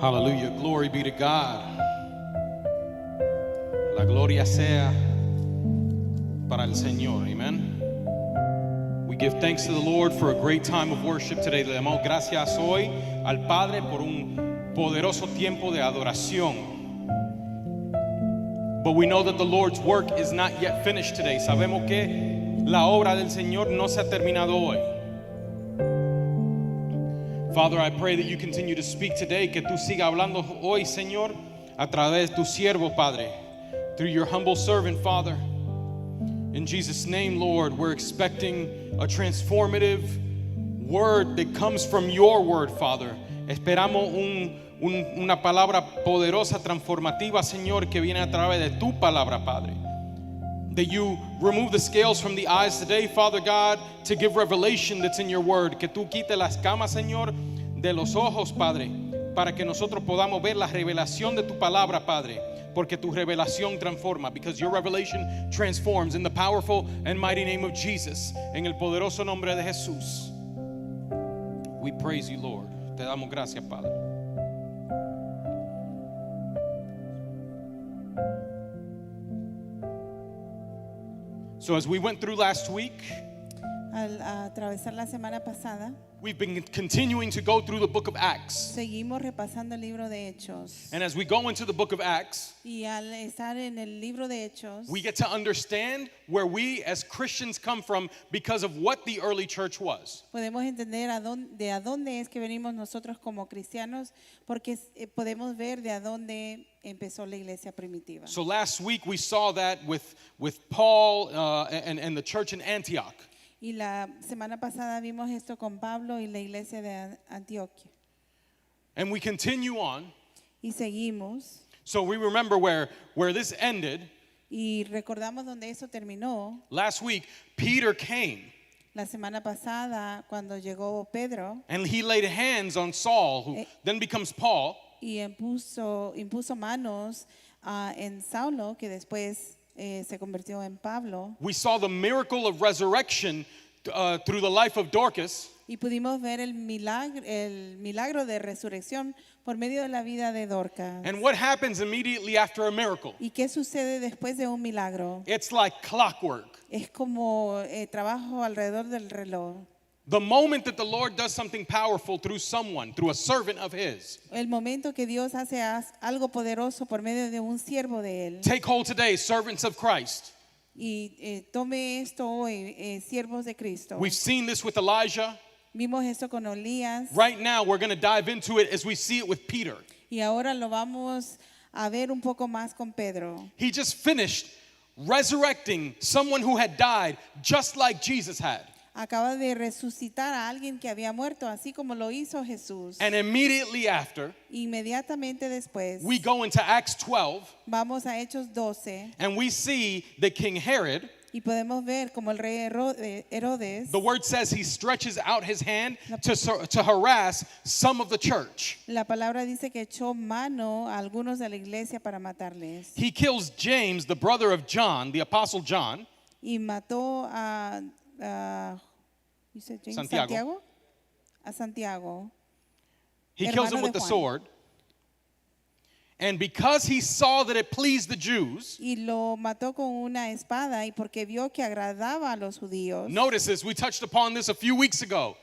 Hallelujah. Glory be to God. La gloria sea para el Señor. Amen. We give thanks to the Lord for a great time of worship today. Le damos gracias hoy al Padre por un poderoso tiempo de adoración. But we know that the Lord's work is not yet finished today. Sabemos que la obra del Señor no se ha terminado hoy. Father, I pray that you continue to speak today, que tú sigas hablando hoy, Señor, a través de tu siervo, Padre, through your humble servant, Father. In Jesus' name, Lord, we're expecting a transformative word that comes from your word, Father. Esperamos una palabra poderosa, transformativa, Señor, que viene a través de tu palabra, Padre. That you remove the scales from the eyes today, Father God, to give revelation that's in your word. Que tú quites las camas, Señor, de los ojos, Padre, para que nosotros podamos ver la revelación de tu palabra, Padre. Porque tu revelación transforma. Because your revelation transforms in the powerful and mighty name of Jesus. En el poderoso nombre de Jesús. We praise you, Lord. Te damos gracias, Padre. So as we went through last week, Al atravesar la semana pasada, we've been continuing to go through the book of Acts. seguimos repasando el libro de Hechos. And as we go into the book of Acts, Y al estar en el libro de Hechos, we get to understand where we as Christians come from because of what the early church was. podemos entender de a dónde es que venimos nosotros como cristianos, porque podemos ver de a dónde empezó la iglesia primitiva. So last week we saw that with Paul and the church in Antioch. Y la semana pasada vimos esto con Pablo y la iglesia de Antioquia. And we continue on. Y seguimos. So we remember where this ended. Y recordamos donde eso terminó. Last week, Peter came. La semana pasada, cuando llegó Pedro. And he laid hands on Saul, who then becomes Paul. Y impuso manos en Saulo, que después se convirtió en Pablo. We saw the miracle of resurrection through the life of Dorcas. Y pudimos ver el milagro de resurrección por medio de la vida de Dorcas. And what happens immediately after a miracle? ¿Y qué sucede después de un milagro? It's like clockwork. Es como trabajo alrededor del reloj. The moment that the Lord does something powerful through someone, through a servant of his. El momento que Dios hace algo poderoso por medio de un siervo de él. Take hold today, servants of Christ. Y tome esto hoy, siervos de Cristo. We've seen this with Elijah. Vimos esto con Elías. Right now, we're going to dive into it as we see it with Peter. Y ahora lo vamos a ver un poco más con Pedro. He just finished resurrecting someone who had died just like Jesus had. Acaba de resucitar a alguien que había muerto, así como lo hizo Jesús. And immediately after, Inmediatamente después, we go into Acts 12, vamos a Hechos 12 and we see that King Herod, y podemos ver como el rey Herodes, the word says he stretches out his hand to harass some of the church. la palabra dice que echó mano a algunos de la iglesia para matarles. He kills James, the brother of John, the apostle John. Y mató a you said James? Santiago. A Santiago. He kills him Hermano with de the Juan. sword. And because he saw that it pleased the Jews, Y lo mató con una espada y porque vio que agradaba a los judíos. notice this, we touched upon this a few weeks ago.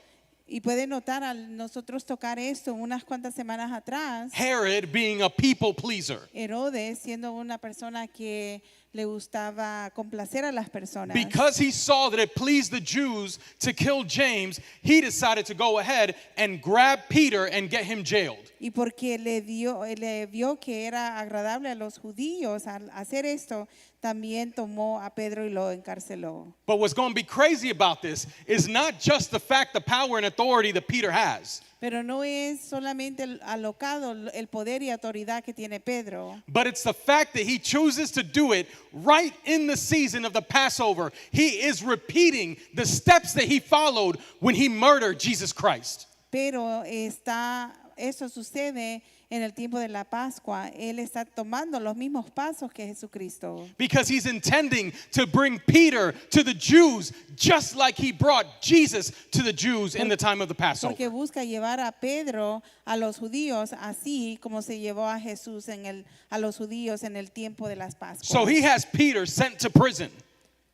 Y puede notar al nosotros tocar esto unas cuantas semanas atrás, Herod being a people pleaser. Herodes siendo una persona que le gustaba complacer a las personas. Because he saw that it pleased the Jews to kill James, he decided to go ahead and grab Peter and get him jailed. Y porque le vio que era agradable a los judíos al hacer esto, también tomó a Pedro y lo encarceló. But what's going to be crazy about this is not just the fact, the power and authority that Peter has, Pero no es solamente el alocado el poder y autoridad que tiene Pedro, but it's the fact that he chooses to do it right in the season of the Passover. He is repeating the steps that he followed when he murdered Jesus Christ. pero está eso sucede en el tiempo de la Pascua. Él está tomando los mismos pasos que Jesucristo. Because he's intending to bring Peter to the Jews just like he brought Jesus to the Jews in the time of the Passover. Porque busca llevar a Pedro a los judíos así como se llevó a Jesús a los judíos en el tiempo de las Pascuas. So he has Peter sent to prison.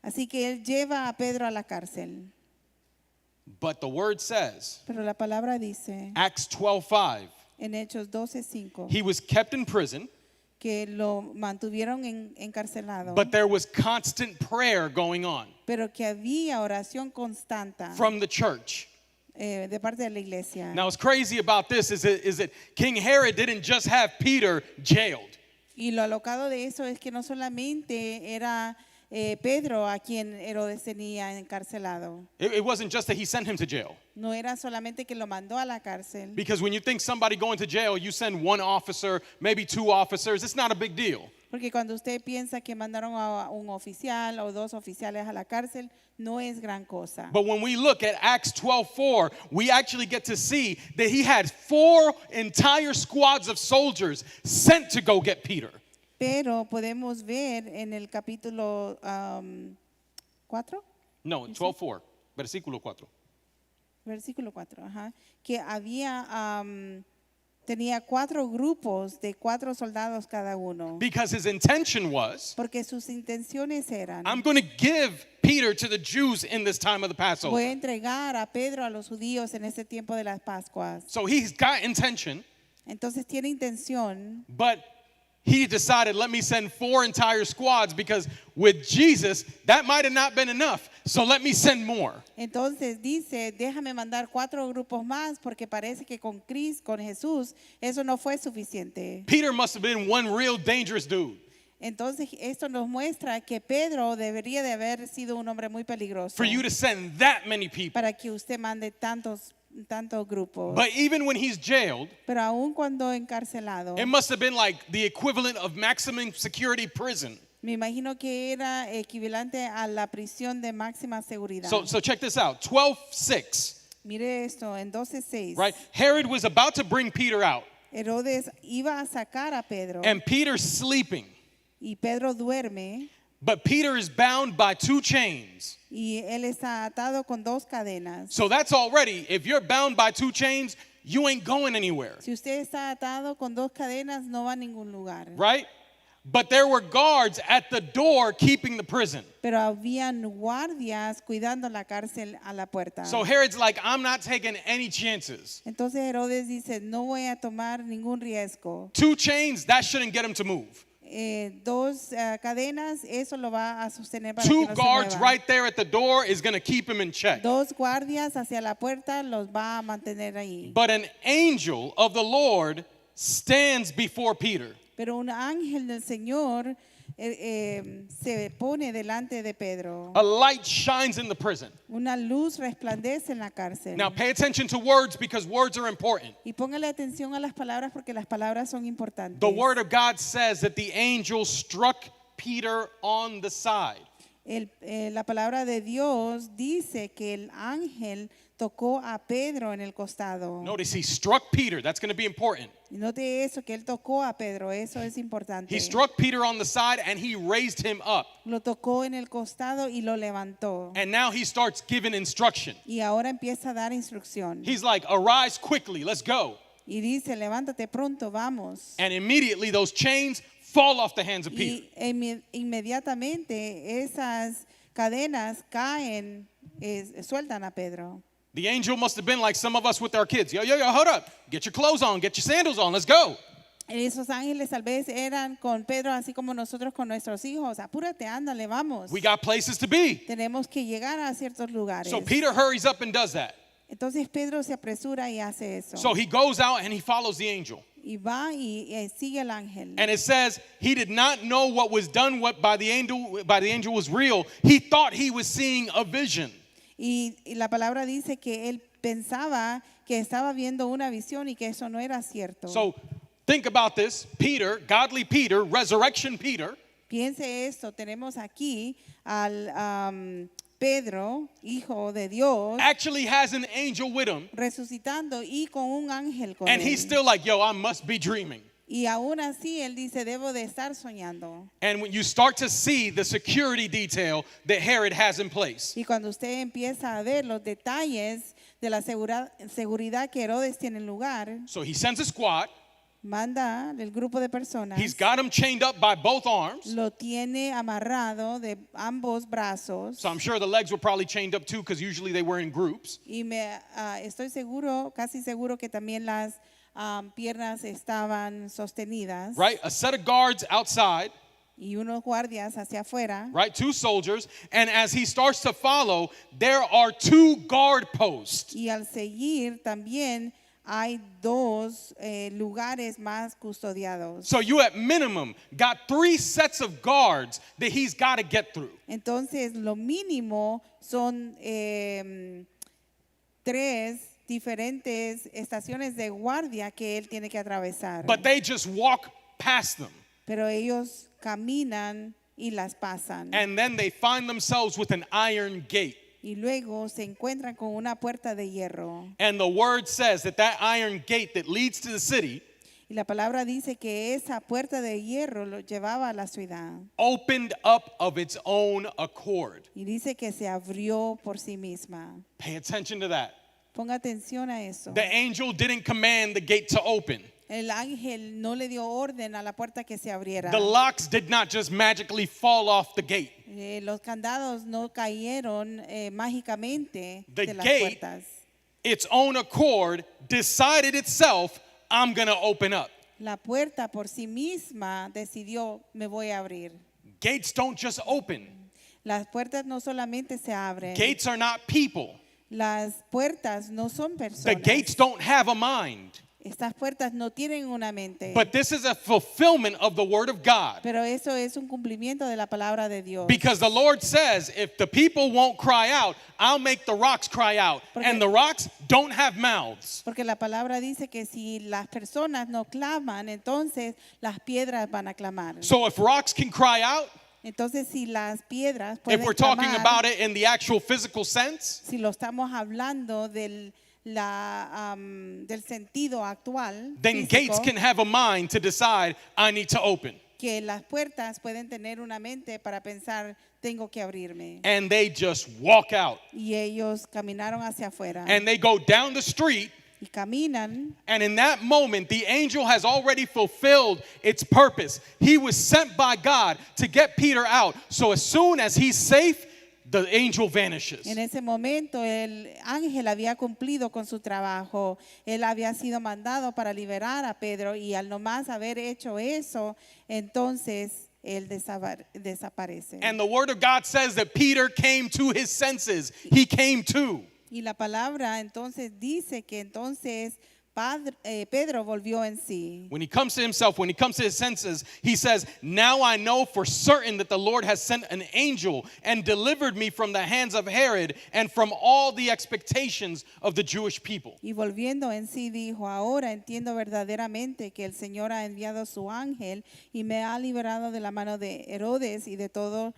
Así que él lleva a Pedro a la cárcel. But the word says, Pero la palabra dice Acts 12:5, en Hechos 12:5 he was kept in prison, que lo mantuvieron encarcelado, but there was constant prayer going on pero que había oración constante from the church. De parte de la iglesia. Now, what's crazy about this is that King Herod didn't just have Peter jailed. Y lo alocado de eso es que no solamente era Pedro a quien Herodes tenía encarcelado. It wasn't just that he sent him to jail. No era solamente que lo mandó a la cárcel. Because when you think somebody going to jail, you send one officer, maybe two officers. It's not a big deal. Porque cuando usted piensa que mandaron a un oficial o dos oficiales a la cárcel, no es gran cosa. But when we look at Acts 12:4, we actually get to see that he had 4 entire squads of soldiers sent to go get Peter. Pero podemos ver en el capítulo 4, No, 12:4, versículo 4. versículo 4, que tenía 4 grupos de 4 soldados cada uno. Because his intention was, Porque sus intenciones eran, I'm going to give Peter to the Jews in this time of the voy Passover. a entregar a Pedro a los judíos en este tiempo de las Pascuas. So he's got intention, Entonces tiene intención, but he decided, let me send 4 entire squads because with Jesus, that might have not been enough. So let me send more. entonces dice, déjame mandar 4 grupos más porque parece que con Jesús, eso no fue suficiente. Peter must have been one real dangerous dude. Entonces esto nos muestra que Pedro debería de haber sido un hombre muy peligroso For you to send that many people. para que usted mande tantos grupos. But even when he's jailed, Pero aún cuando encarcelado, it must have been like the equivalent of maximum security prison. me imagino que era equivalente a la prisión de máxima seguridad. So check this out. 12:6, Mire esto, en 12:6, right? Herod was about to bring Peter out, Herodes iba a sacar a Pedro and Peter's sleeping. y Pedro duerme But Peter is bound by 2 chains. y él está atado con 2 cadenas. So that's already, if you're bound by 2 chains, you ain't going anywhere, Si usted está atado con 2 cadenas, no va a ningún lugar. right? But there were guards at the door keeping the prison. Pero habían guardias cuidando la cárcel a la puerta. So Herod's like, I'm not taking any chances. Entonces Herodes dice, no voy a tomar ningún riesgo. 2 chains, that shouldn't get him to move. 2 cadenas, eso lo va a sostener para 2 que no se guards mueva. right there at the door is going to keep him in check. 2 guardias hacia la puerta los va a mantener ahí. But an angel of the Lord stands before Peter. Pero un ángel del Señor se pone delante de Pedro. A light shines in the prison. Una luz resplandece en la cárcel. Now pay attention to words because words are important. Y póngale atención a las palabras porque las palabras son importantes. The word of God says that the angel struck Peter on the side. La palabra de Dios dice que el ángel tocó a Pedro en el costado. Notice he struck Peter. That's going to be important. Y note eso, que él tocó a Pedro, eso es importante. He struck Peter on the side and he raised him up. Lo tocó en el costado y lo levantó. And now he starts giving instruction. Y ahora empieza a dar instrucción. He's like, arise quickly, let's go. Y dice, levántate pronto, vamos. And immediately those chains fall off the hands of Peter. Y inmediatamente esas cadenas caen, sueltan a Pedro. The angel must have been like some of us with our kids. Yo, hold up. Get your clothes on, get your sandals on, let's go. Esos ángeles tal vez eran con Pedro así como nosotros con nuestros hijos. Apúrate, ándale, vamos. We got places to be. Tenemos que llegar a ciertos lugares. So Peter hurries up and does that. Entonces Pedro se apresura y hace eso. So he goes out and he follows the angel. Y va y sigue al ángel. And it says he did not know what was done by the angel was real. He thought he was seeing a vision. Y la palabra dice que él pensaba que estaba viendo una visión y que eso no era cierto. So think about this. Peter, godly Peter, resurrection Peter, Piense esto, tenemos aquí al Pedro, hijo de Dios, actually has an angel with him, resucitando y con un ángel con and él. he's still like, yo, I must be dreaming. Y aún así él dice, debo de estar soñando. And when you start to see the security detail that Herod has in place, Y cuando usted empieza a ver los detalles de la seguridad que Herodes tiene en lugar, so he sends a squad. manda el grupo de personas, He's got him chained up by both arms. lo tiene amarrado de ambos brazos. So I'm sure the legs were probably chained up too, because usually they were in groups. Y estoy seguro, casi seguro que también las piernas estaban sostenidas. Right? A set of guards outside, Y unos guardias hacia afuera. right? 2 soldiers. And as he starts to follow, there are 2 guard posts. Y al seguir también hay 2 lugares más custodiados. So you at minimum got 3 sets of guards that he's got to get through. Entonces, lo mínimo son 3 diferentes estaciones de guardia que él tiene que atravesar. But they just walk past them. Pero ellos caminan y las pasan. And then they find themselves with an iron gate. Y luego se encuentran con una puerta de hierro. And the word says that that iron gate that leads to the city Y la palabra dice que esa puerta de hierro lo llevaba a la ciudad. opened up of its own accord. Y dice que se abrió por sí misma. Pay attention to that. Ponga atención a eso. The angel didn't command the gate to open. El ángel no le dio orden a la puerta que se abriera. The locks did not just magically fall off the gate. Los candados no cayeron mágicamente The de las gate, puertas. its own accord, decided itself, I'm going to open up. La puerta por sí misma decidió, me voy a abrir. Gates don't just open. Las puertas no solamente se abren. Gates are not people. Las puertas no son The personas. gates don't have a mind. Estas puertas no tienen una mente. But this is a fulfillment of the word of God. Pero eso es un cumplimiento de la palabra de Dios. Because the Lord says, if the people won't cry out, I'll make the rocks cry out. And the rocks don't have mouths. Porque la palabra dice que si las personas no claman, entonces las piedras van a clamar. So if rocks can cry out, Entonces si las piedras if pueden we're talking clamar, about it in the actual physical sense, si lo estamos hablando del sentido actual, then físico, gates can have a mind to decide, I need to open. que las puertas pueden tener una mente para pensar, tengo que abrirme. And they just walk out. Y ellos caminaron hacia afuera. And they go down the street. Y caminan. And in that moment, the angel has already fulfilled its purpose. He was sent by God to get Peter out. So as soon as he's safe, the angel vanishes. En ese momento el ángel había cumplido con su trabajo. Él había sido mandado para liberar a Pedro y al nomás haber hecho eso, entonces él desaparece. And the word of God says that Peter came to his senses. He came to. Y la palabra entonces dice que entonces Pedro volvió en sí. When he comes to himself, when he comes to his senses, he says, now I know for certain that the Lord has sent an angel and delivered me from the hands of Herod and from all the expectations of the Jewish people. Y volviendo en sí dijo, ahora entiendo verdaderamente que el Señor ha enviado su ángel y me ha liberado de la mano de Herodes y de todo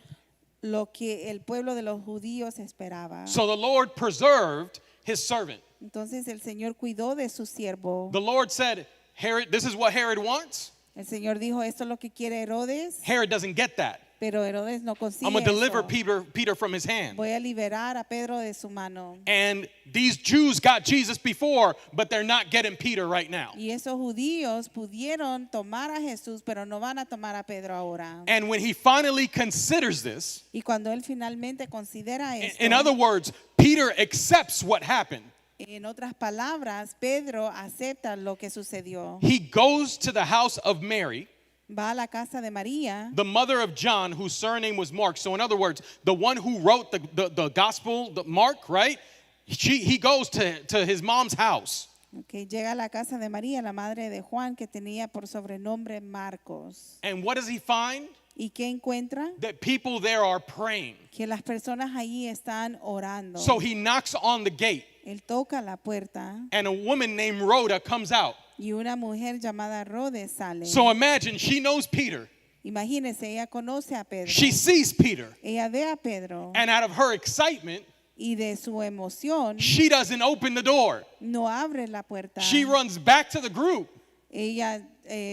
lo que el pueblo de los judíos esperaba. So the Lord preserved his servant. Entonces el Señor cuidó de su siervo. The Lord said, Herod, this is what Herod wants. El Señor dijo, esto es lo que quiere Herodes, Herod doesn't get that. pero Herodes no I'm consigue going to deliver eso. Peter from his hand. Voy a liberar a Pedro de su mano. And these Jews got Jesus before, but they're not getting Peter right now. Y esos judíos pudieron tomar a Jesús, pero no van a tomar a Pedro ahora. And when he finally considers this, Y cuando él finalmente considera esto, in other words, Peter accepts what happened. en otras palabras, Pedro acepta lo que sucedió. He goes to the house of Mary, Va a la casa de María, the mother of John, whose surname was Mark. So in other words, the one who wrote the gospel, Mark, right? He goes to his mom's house. que llega a la casa de María, la madre de Juan, que tenía por sobrenombre Marcos. And what does he find? ¿Y qué encuentra? That people there are praying. Que las personas allí están orando. So he knocks on the gate, Él toca la puerta and a woman named Rhoda comes out. y una mujer llamada Rhodes sale. So imagine she knows Peter. Imagínese, ella conoce a Pedro. She sees Peter. Ella ve a Pedro And out of her excitement, y de su emoción she doesn't open the door. no abre la puerta. She runs back to the group Ella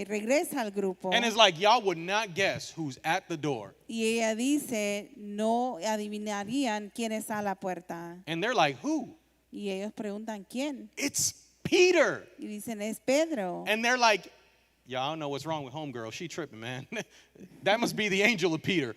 regresa al grupo and is like, y'all would not guess who's at the door. y ella dice, no adivinarían quién está a la puerta. And they're like, who? Y ellos preguntan quién. It's Peter. Y dicen, es Pedro. And they're like, yeah, I don't know what's wrong with homegirl. She tripping, man. That must be the angel of Peter.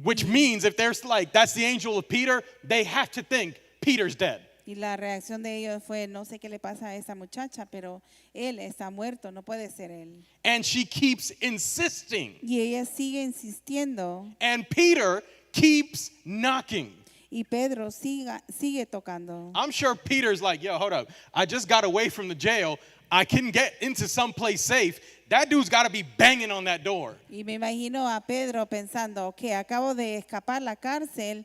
Which means if there's like, that's the angel of Peter, they have to think Peter's dead. Y la reacción de ellos fue, no sé qué le pasa a esa muchacha, pero él está muerto, no puede ser él. And she keeps insisting. Y ella sigue insistiendo And Peter keeps knocking. y Pedro sigue tocando. I'm sure Peter's like, yo, hold up. I just got away from the jail. I can get into someplace safe. That dude's got to be banging on that door. Y me imagino a Pedro pensando, que acabo de escapar la cárcel,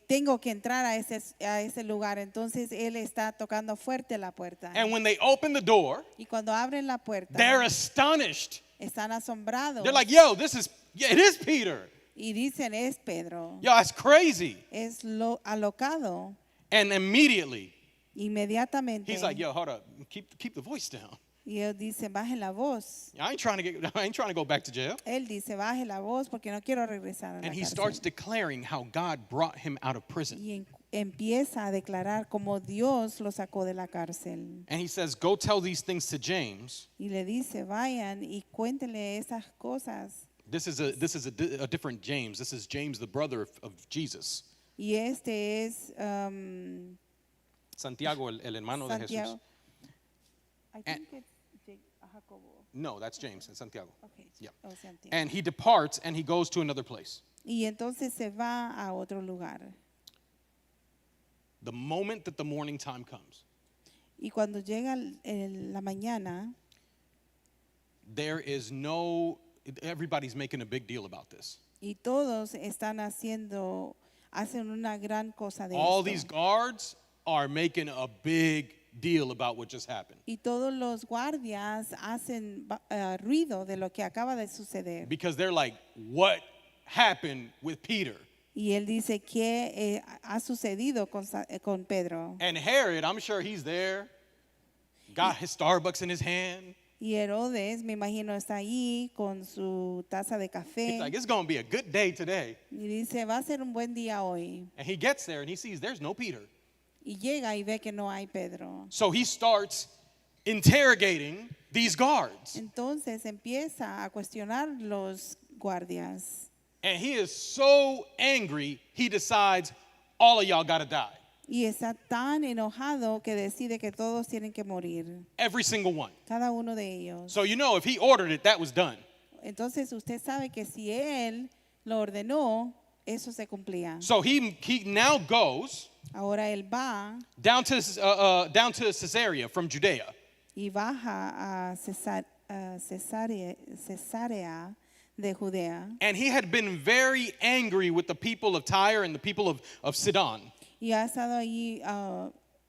tengo que entrar a ese lugar. Entonces él está tocando fuerte la puerta. And when they open the door, Y cuando abren la puerta, they're astonished. están asombrados. They're like, yo, it is Peter. Y dicen, es Pedro. Yo, that's crazy. Es alocado. And immediately, Inmediatamente. he's like, yo, hold up. Keep the voice down. Y él dice, baje la voz. I ain't trying to go back to jail. Él dice, baje la voz porque no quiero regresar a la And he cárcel. starts declaring how God brought him out of prison. Y empieza a declarar cómo Dios lo sacó de la cárcel. And he says, go tell these things to James. Y le dice, vayan y cuéntenle esas cosas. This is a different James. This is James, the brother of Jesus. Y este es Santiago, el hermano de Santiago. Jesús. I think it's Jacobo. No, that's James and Santiago. Okay. Yeah. Oh, Santiago. And he departs and he goes to another place. Y entonces se va a otro lugar. The moment that the morning time comes, Y cuando llega la mañana, everybody's making a big deal about this. y todos hacen una gran cosa de All esto. these guards are making a big deal about what just happened. Y todos los guardias hacen ruido de lo que acaba de suceder. Because they're like, what happened with Peter? Y él dice, ¿qué ha sucedido con Pedro? And Herod, I'm sure he's there, got his Starbucks in his hand. Y Herodes, me imagino, está ahí con su taza de He's café. like, it's going to be a good day today. Y dice, va a ser un buen día hoy. And he gets there and he sees there's no Peter. Y llega y ve que no hay Pedro. So he starts interrogating these guards. Entonces empieza a cuestionar los guardias. And he is so angry, he decides all of y'all got to die. Y está tan enojado que decide que todos tienen que morir. Every single one. Cada uno de ellos. So if he ordered it, that was done. Entonces usted sabe que si él lo ordenó, eso se cumplía. So he now goes Ahora él va down to Caesarea from Judea. y baja a Cesarea de Judea. And he had been very angry with the people of Tyre and the people of Sidon. Y ha estado allí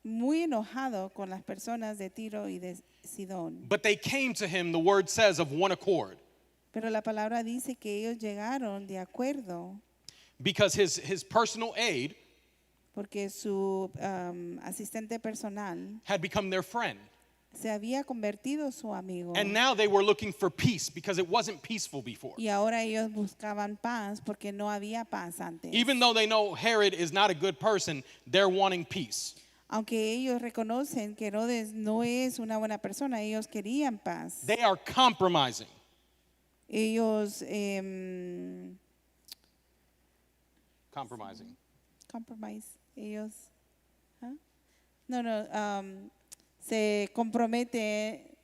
muy enojado con las personas de Tiro y de Sidón. But they came to him, the word says, of one accord. Pero la palabra dice que ellos llegaron de acuerdo Because his personal aide porque su asistente personal had become their friend. se había convertido su amigo. And now they were looking for peace because it wasn't peaceful before. Y ahora ellos buscaban paz porque no había paz antes. Even though they know Herod is not a good person, they're wanting peace. Aunque ellos reconocen que Herodes no es una buena persona, ellos querían paz. They are compromising. Ellos Compromising. compromise. Ellos se compromete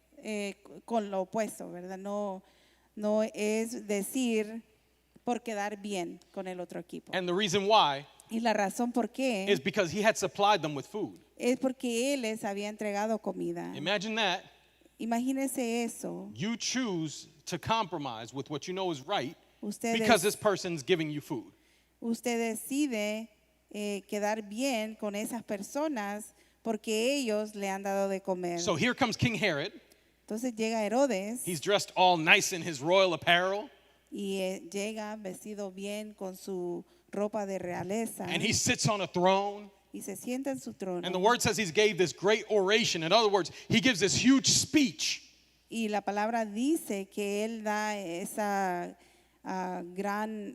con lo opuesto, ¿verdad? No es decir por quedar bien con el otro equipo. And the reason why Y la razón por qué is because he had supplied them with food. es porque él les había entregado comida. Imagine that. Imagínese eso. You choose to compromise with what you know is right Ustedes, because this person's giving you food. usted decide quedar bien con esas personas porque ellos le han dado de comer. So here comes King Herod. Entonces llega Herodes He's dressed all nice in his royal apparel. y llega vestido bien con su ropa de realeza and he sits on a throne. y se sienta en su trono. And the word says he gave this great oration. In other words, he gives this huge speech. Y la palabra dice que él da esa gran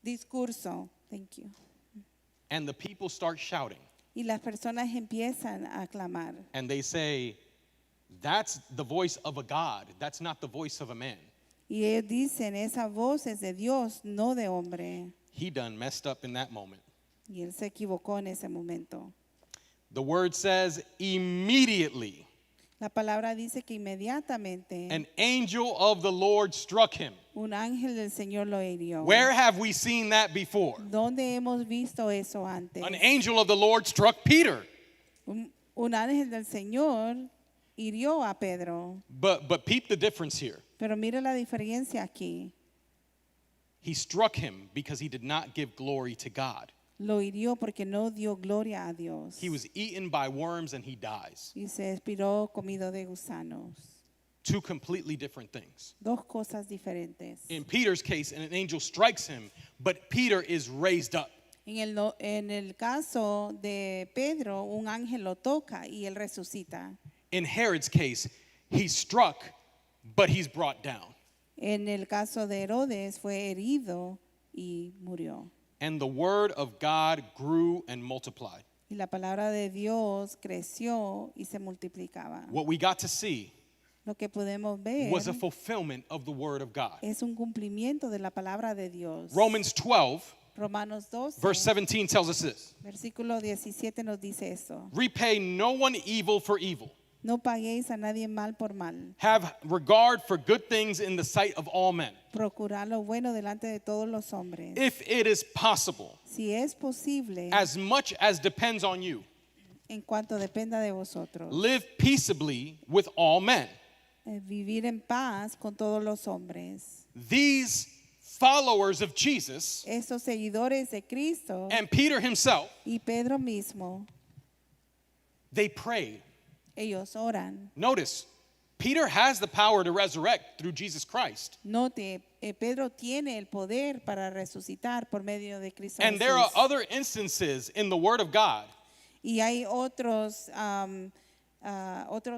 discurso. Thank you. And the people start shouting. Y las personas empiezan a clamar. And they say, that's the voice of a God. That's not the voice of a man. Y ellos dicen, esa voz es de Dios, no de hombre. He done messed up in that moment. Y él se equivocó en ese momento. The word says immediately La palabra dice que inmediatamente an angel of the Lord struck him. un ángel del Señor lo hirió. Where have we seen that before? ¿Dónde hemos visto eso antes? An angel of the Lord struck Peter. Un ángel del Señor hirió a Pedro. But peep the difference here. Pero mire la diferencia aquí. He struck him because he did not give glory to God. Lo hirió porque no dio gloria a Dios. He was eaten by worms and he dies. Y se expiró comido de gusanos. Two completely different things. Dos cosas diferentes. In Peter's case, an angel strikes him, but Peter is raised up. En el caso de Pedro, un ángel lo toca y él resucita. In Herod's case, he's struck, but he's brought down. En el caso de Herodes fue herido y murió. And the word of God grew and multiplied. Y la palabra de Dios creció y se multiplicaba. What we got to see Lo que podemos ver was a fulfillment of the word of God. es un cumplimiento de la palabra de Dios. Romans 12, Romanos 12, verse 17 tells us this. versículo 17 nos dice eso. Repay no one evil for evil. No paguéis a nadie mal por mal. Have regard for good things in the sight of all men. Procurad lo bueno delante de todos los hombres. If it is possible, Si es posible, as much as depends on you, en cuanto dependa de vosotros, live peaceably with all men. Vivir en paz con todos los hombres. These followers of Jesus Estos seguidores de Cristo and Peter himself, y Pedro mismo, they prayed. ellos oran. Notice, Peter has the power to resurrect through Jesus Christ. Note, Pedro tiene el poder para resucitar por medio de Cristo And there are Jesús. other instances in the Word of God Y hay otros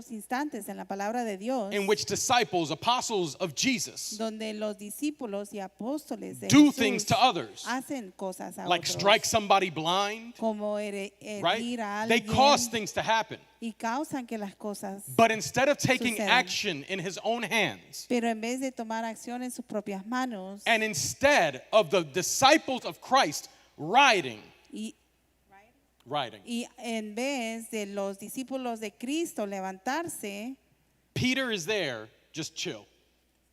instantes en la palabra de Dios in which disciples, apostles of Jesus, donde los discípulos y apóstoles de do Jesús things to others, hacen cosas a like otros, strike somebody blind, como herir right? a They alguien cause things to happen. y causan que las cosas. But instead of taking Suceden. action in his own hands, Pero en vez de tomar acción en sus propias manos and instead of the disciples of Christ riding, y en vez de los discípulos de Cristo levantarse, Peter is there, just chill.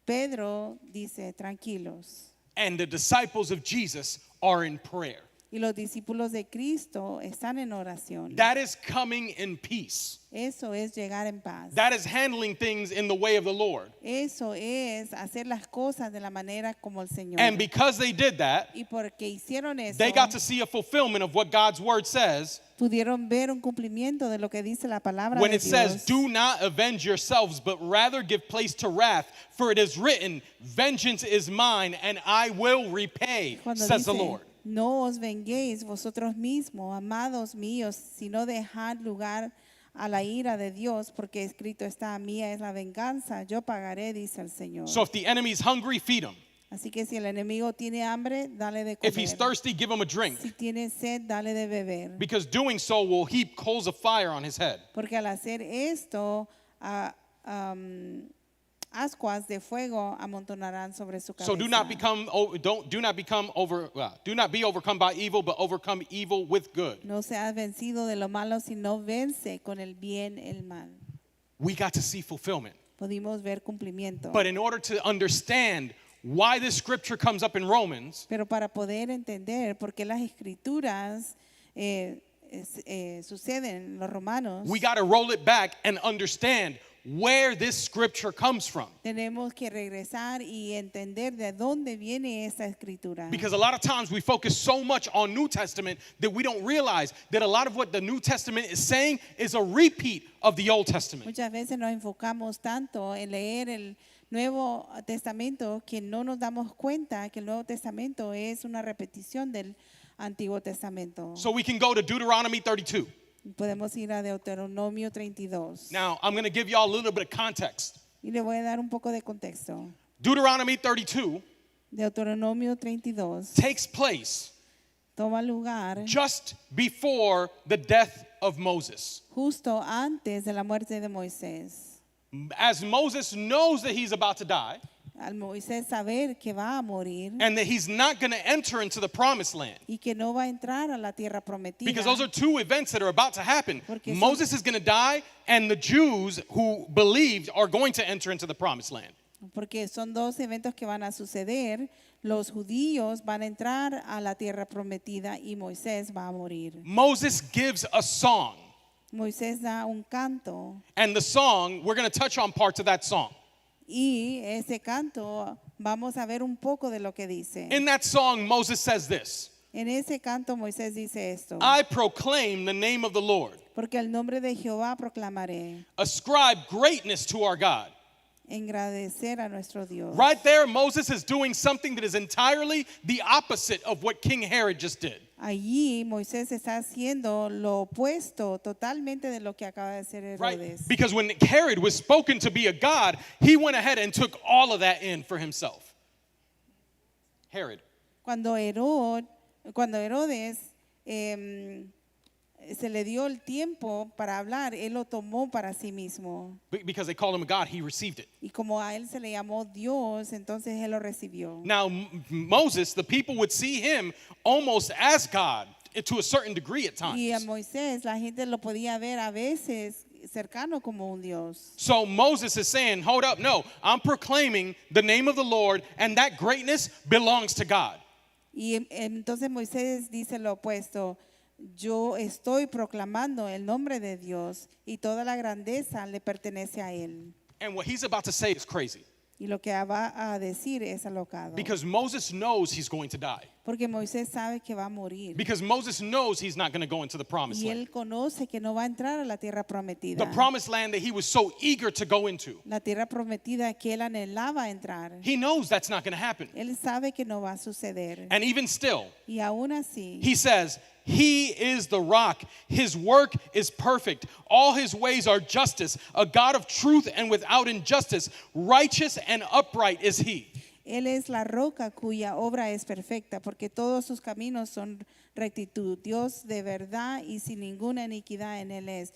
Pedro dice, tranquilos. And the disciples of Jesus are in prayer. Y los discípulos de Cristo están en oración. That is coming in peace. Eso es llegar en paz. That is handling things in the way of the Lord. Eso es hacer las cosas de la manera como el Señor. And because they did that, Y porque hicieron eso, they got to see a fulfillment of what God's word says pudieron ver un cumplimiento de lo que dice la palabra when de it says, Dios. do not avenge yourselves, but rather give place to wrath. For it is written, vengeance is mine, and I will repay, Cuando says the dice, Lord. no os venguéis vosotros mismos, amados míos, sino dejad lugar a la ira de Dios, porque escrito está, mía es la venganza, yo pagaré, dice el Señor. So if the enemy's hungry, feed him. Así que si el enemigo tiene hambre, dale de If he's comer. thirsty, give him a drink. Si tiene sed, dale de beber. Because doing so will heap coals of fire on his head. Porque al hacer esto, ascuas de fuego amontonarán sobre su cabeza. So do not be overcome by evil, but overcome evil with good. No seas vencido de lo malo, sino vence con el bien el mal. We got to see fulfillment. Pudimos ver cumplimiento. But in order to understand why this scripture comes up in Romans, Pero para poder entender por qué las escrituras suceden en los romanos, we got to roll it back and understand where this scripture comes from. Tenemos que regresar y entender de dónde viene esta escritura. Because a lot of times we focus so much on New Testament that we don't realize that a lot of what the New Testament is saying is a repeat of the Old Testament. Muchas veces nos enfocamos tanto en leer el Nuevo Testamento que no nos damos cuenta que el Nuevo Testamento es una repetición del Antiguo Testamento. So we can go to Deuteronomy 32. Podemos ir a Deuteronomio 32. Now, I'm going to give y'all a little bit of context. Y le voy a dar un poco de contexto. Deuteronomy 32 Deuteronomio 32 takes place toma lugar just before the death of Moses. justo antes de la muerte de Moisés. As Moses knows that he's about to die Al Moisés saber que va a morir and that he's not going to enter into the promised land. y que no va a entrar a la tierra prometida. Because those are two events that are about to happen. Porque son- Moses is going to die, and the Jews who believed are going to enter into the promised land. Porque son dos eventos que van a suceder. Los judíos van a entrar a la tierra prometida y Moisés va a morir. Moses gives a song, Moisés da un canto and the song, we're going to touch on parts of that song. y ese canto vamos a ver un poco de lo que dice. In that song, Moses says this: En ese canto Moisés dice esto. I proclaim the name of the Lord. Porque el nombre de Jehová proclamaré. Ascribe greatness to our God. Engrandecer a nuestro Dios. Right there, Moses is doing something that is entirely the opposite of what King Herod just did. Allí Moisés está haciendo lo opuesto totalmente de lo que acaba de hacer Right? Herodes. Because when Herod was spoken to be a god, he went ahead and took all of that in for himself. Herod. Cuando Herodes se le dio el tiempo para hablar, él lo tomó para sí mismo. Because they called him a god, he received it. Y como a él se le llamó Dios, entonces él lo recibió. Now, Moses, the people would see him almost as God to a certain degree at Y a times. Moisés la gente lo podía ver a veces cercano como un Dios. So Moses is saying, hold up, no, I'm proclaiming the name of the Lord, and that greatness belongs to God. Y entonces Moisés dice lo opuesto. Yo estoy proclamando el nombre de Dios y toda la grandeza le pertenece a él. And what he's about to say is crazy. Y lo que va a decir es alocado. Because Moses knows he's going to die. Porque Moisés sabe que va a morir. Because Moses knows he's not going to go into the promised Y land. él conoce que no va a entrar a la tierra prometida. The promised land that he was so eager to go into. La tierra prometida que él anhelaba entrar. He knows that's not going to happen. Él sabe que no va a suceder. And even still, Y aún así, he says, He is the rock. His work is perfect. All his ways are justice. A God of truth and without injustice. Righteous and upright is he. él es la roca cuya obra es perfecta, porque todos sus caminos son rectitud. Dios de verdad y sin ninguna iniquidad en él es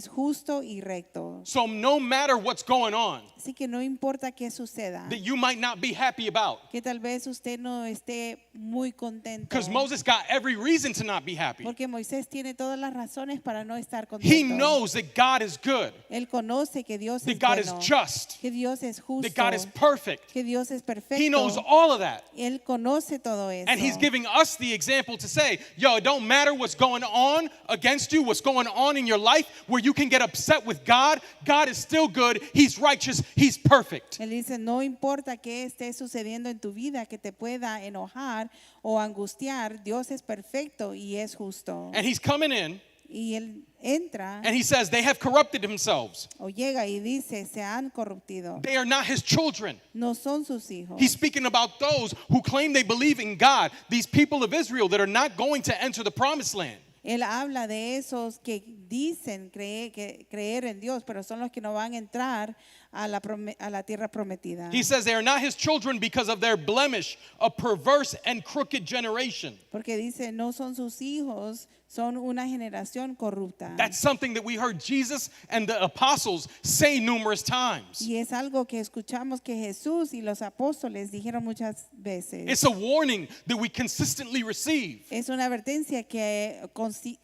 justo y recto. So no matter what's going on Así que no importa qué suceda, that you might not be happy about, que tal vez usted no esté muy contento. because Moses got every reason to not be happy. Porque Moisés tiene todas las razones para no estar He contento. knows that God is good, Él conoce que Dios that es God is bueno, just, que Dios es justo, that God is perfect. que Dios es perfecto. He knows all of that. Él conoce todo eso. And he's giving us the example to say, yo, it don't matter what's going on against you, what's going on in your life, where you can get upset with God. God is still good. He's righteous. He's perfect. Él dice, no importa qué esté sucediendo en tu vida que te pueda enojar o angustiar, Dios es perfecto y es justo. And he's coming in Y él entra and he says, they have corrupted themselves. o llega y dice, se han corruptido. They are not his children. No son sus hijos. He's speaking about those who claim they believe in God, these people of Israel that are not going to enter the promised land. Él habla de esos que dicen creer en Dios, pero son los que no van a entrar a la tierra prometida. He says they are not his children because of their blemish, a perverse and crooked generation. Porque dice, no son sus hijos, son una generación corrupta. That's something that we heard Jesus and the apostles say numerous times. Y es algo que escuchamos que Jesús y los apóstoles dijeron muchas veces. It's a warning that we consistently receive. Es una advertencia que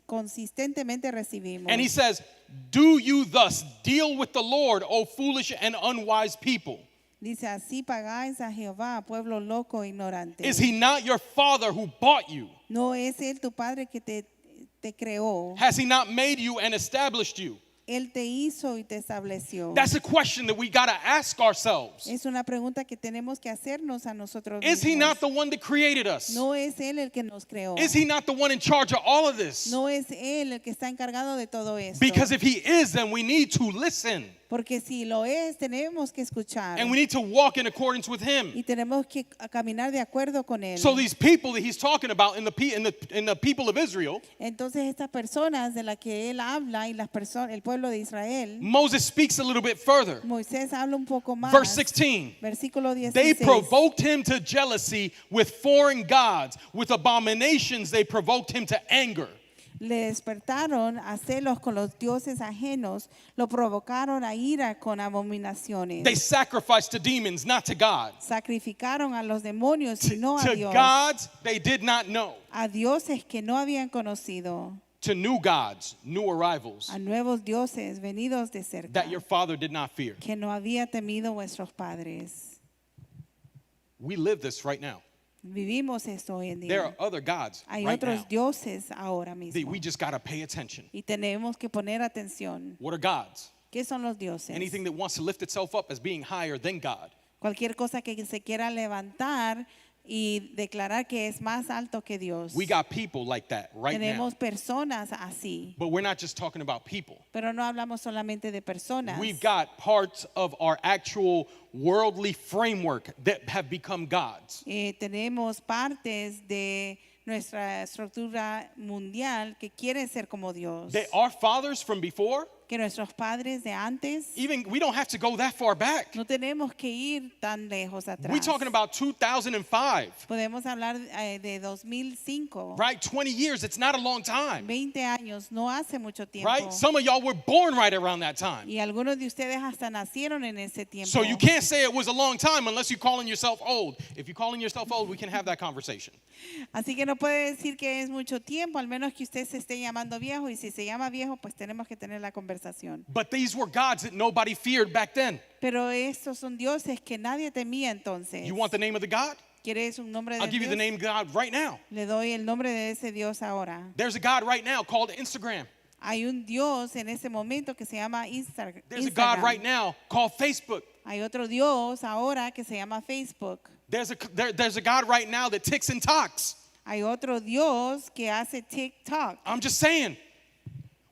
consistentemente recibimos. And he says, do you thus deal with the Lord, O foolish and unwise people? Dice, así pagáis a Jehová, pueblo loco e ignorante. Is he not your father who bought you? ¿No es él tu padre que te creó? Has he not made you and established you? Él te hizo y te estableció. That's a question that we got to ask ourselves. Es una pregunta que tenemos que hacernos a nosotros Is he mismos. not the one that created us? No es Él el que nos creó. Is he not the one in charge of all of this? No es Él el que está encargado de todo esto. Because if he is, then we need to listen. Porque si lo es, tenemos que escuchar. And we need to walk in accordance with him. Y tenemos que caminar de acuerdo con Él. So these people that he's talking about in the people of Israel, Entonces estas personas de las que Él habla y el pueblo de Israel, Moses speaks a little bit further. Moisés habla un poco más. Verse 16. Versículo They 16. provoked him to jealousy with foreign gods. With abominations, they provoked him to anger. Le despertaron a celos con los dioses ajenos, lo provocaron a ira con abominaciones. They sacrificed to demons, not to God. Sacrificaron a los demonios y no a To Dios. gods they did not know. A dioses que no habían conocido. To new gods, new arrivals A nuevos dioses venidos de cerca. that your father did not fear. Que no había temido vuestros padres. We live this right now. Vivimos esto hoy en There día. are other gods Hay right otros now dioses ahora that mismo. we just got to pay attention. Y tenemos que poner atención. What are gods? ¿Qué son los dioses? Anything that wants to lift itself up as being higher than God. Cualquier cosa que se quiera levantar y declarar que es más alto que Dios. We got people like that right now. Tenemos personas así. But we're not just talking about people. Pero no hablamos solamente de personas. We've got parts of our actual worldly framework that have become gods. Tenemos partes de nuestra estructura mundial que quieren ser como Dios. That our fathers from before, Que nuestros padres de antes, even we don't have to go that far back. no tenemos que ir tan lejos atrás. We're talking about 2005, Podemos hablar de 2005. right? 20 years, it's not a long time, 20 años, no hace mucho tiempo. right? Some of y'all were born right around that time. Y algunos de ustedes hasta nacieron en ese tiempo. So you can't say it was a long time unless you're calling yourself old. If you're calling yourself old, we can have that conversation. Así que no puede decir que es mucho tiempo, al menos que usted se esté llamando viejo. Y si se llama viejo, pues tenemos que tener la conversación. But these were gods that nobody feared back then. Pero estos son dioses que nadie temía entonces. You want the name of the God? ¿Quieres un nombre de I'll give you Dios? the name of God right now. Le doy el nombre de ese Dios ahora. There's a God right now called Instagram. Hay un Dios en ese momento que se llama Instagram. There's a God right now called Facebook. Hay otro Dios ahora que se llama Facebook. There's a God right now that ticks and talks. Hay otro Dios que hace TikTok. I'm just saying,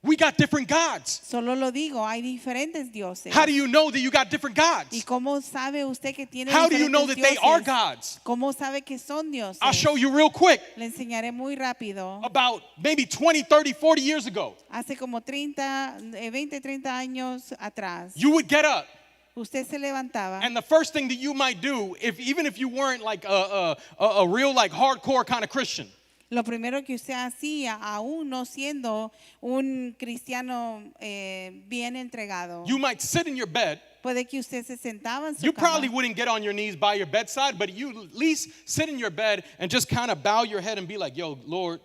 we got different gods. Solo lo digo, hay diferentes dioses. How do you know that you got different ¿Y gods? cómo sabe usted que tiene How do you know that diferentes they are dioses? gods? ¿Cómo sabe que son dioses? I'll show you real quick. Le enseñaré muy rápido. About maybe 20, 30, 40 years ago, Hace como 20, 30 años atrás, you would get up. usted se levantaba And the first thing that you might do, even if you weren't like a real like hardcore kind of Christian, lo primero que usted hacía, aún no siendo un cristiano bien entregado, you might sit in your bed. puede que usted se sentaba en su You probably cama wouldn't get on your knees by your bedside, but you at least sit in your bed and just kind of bow your head and be like, yo, Lord,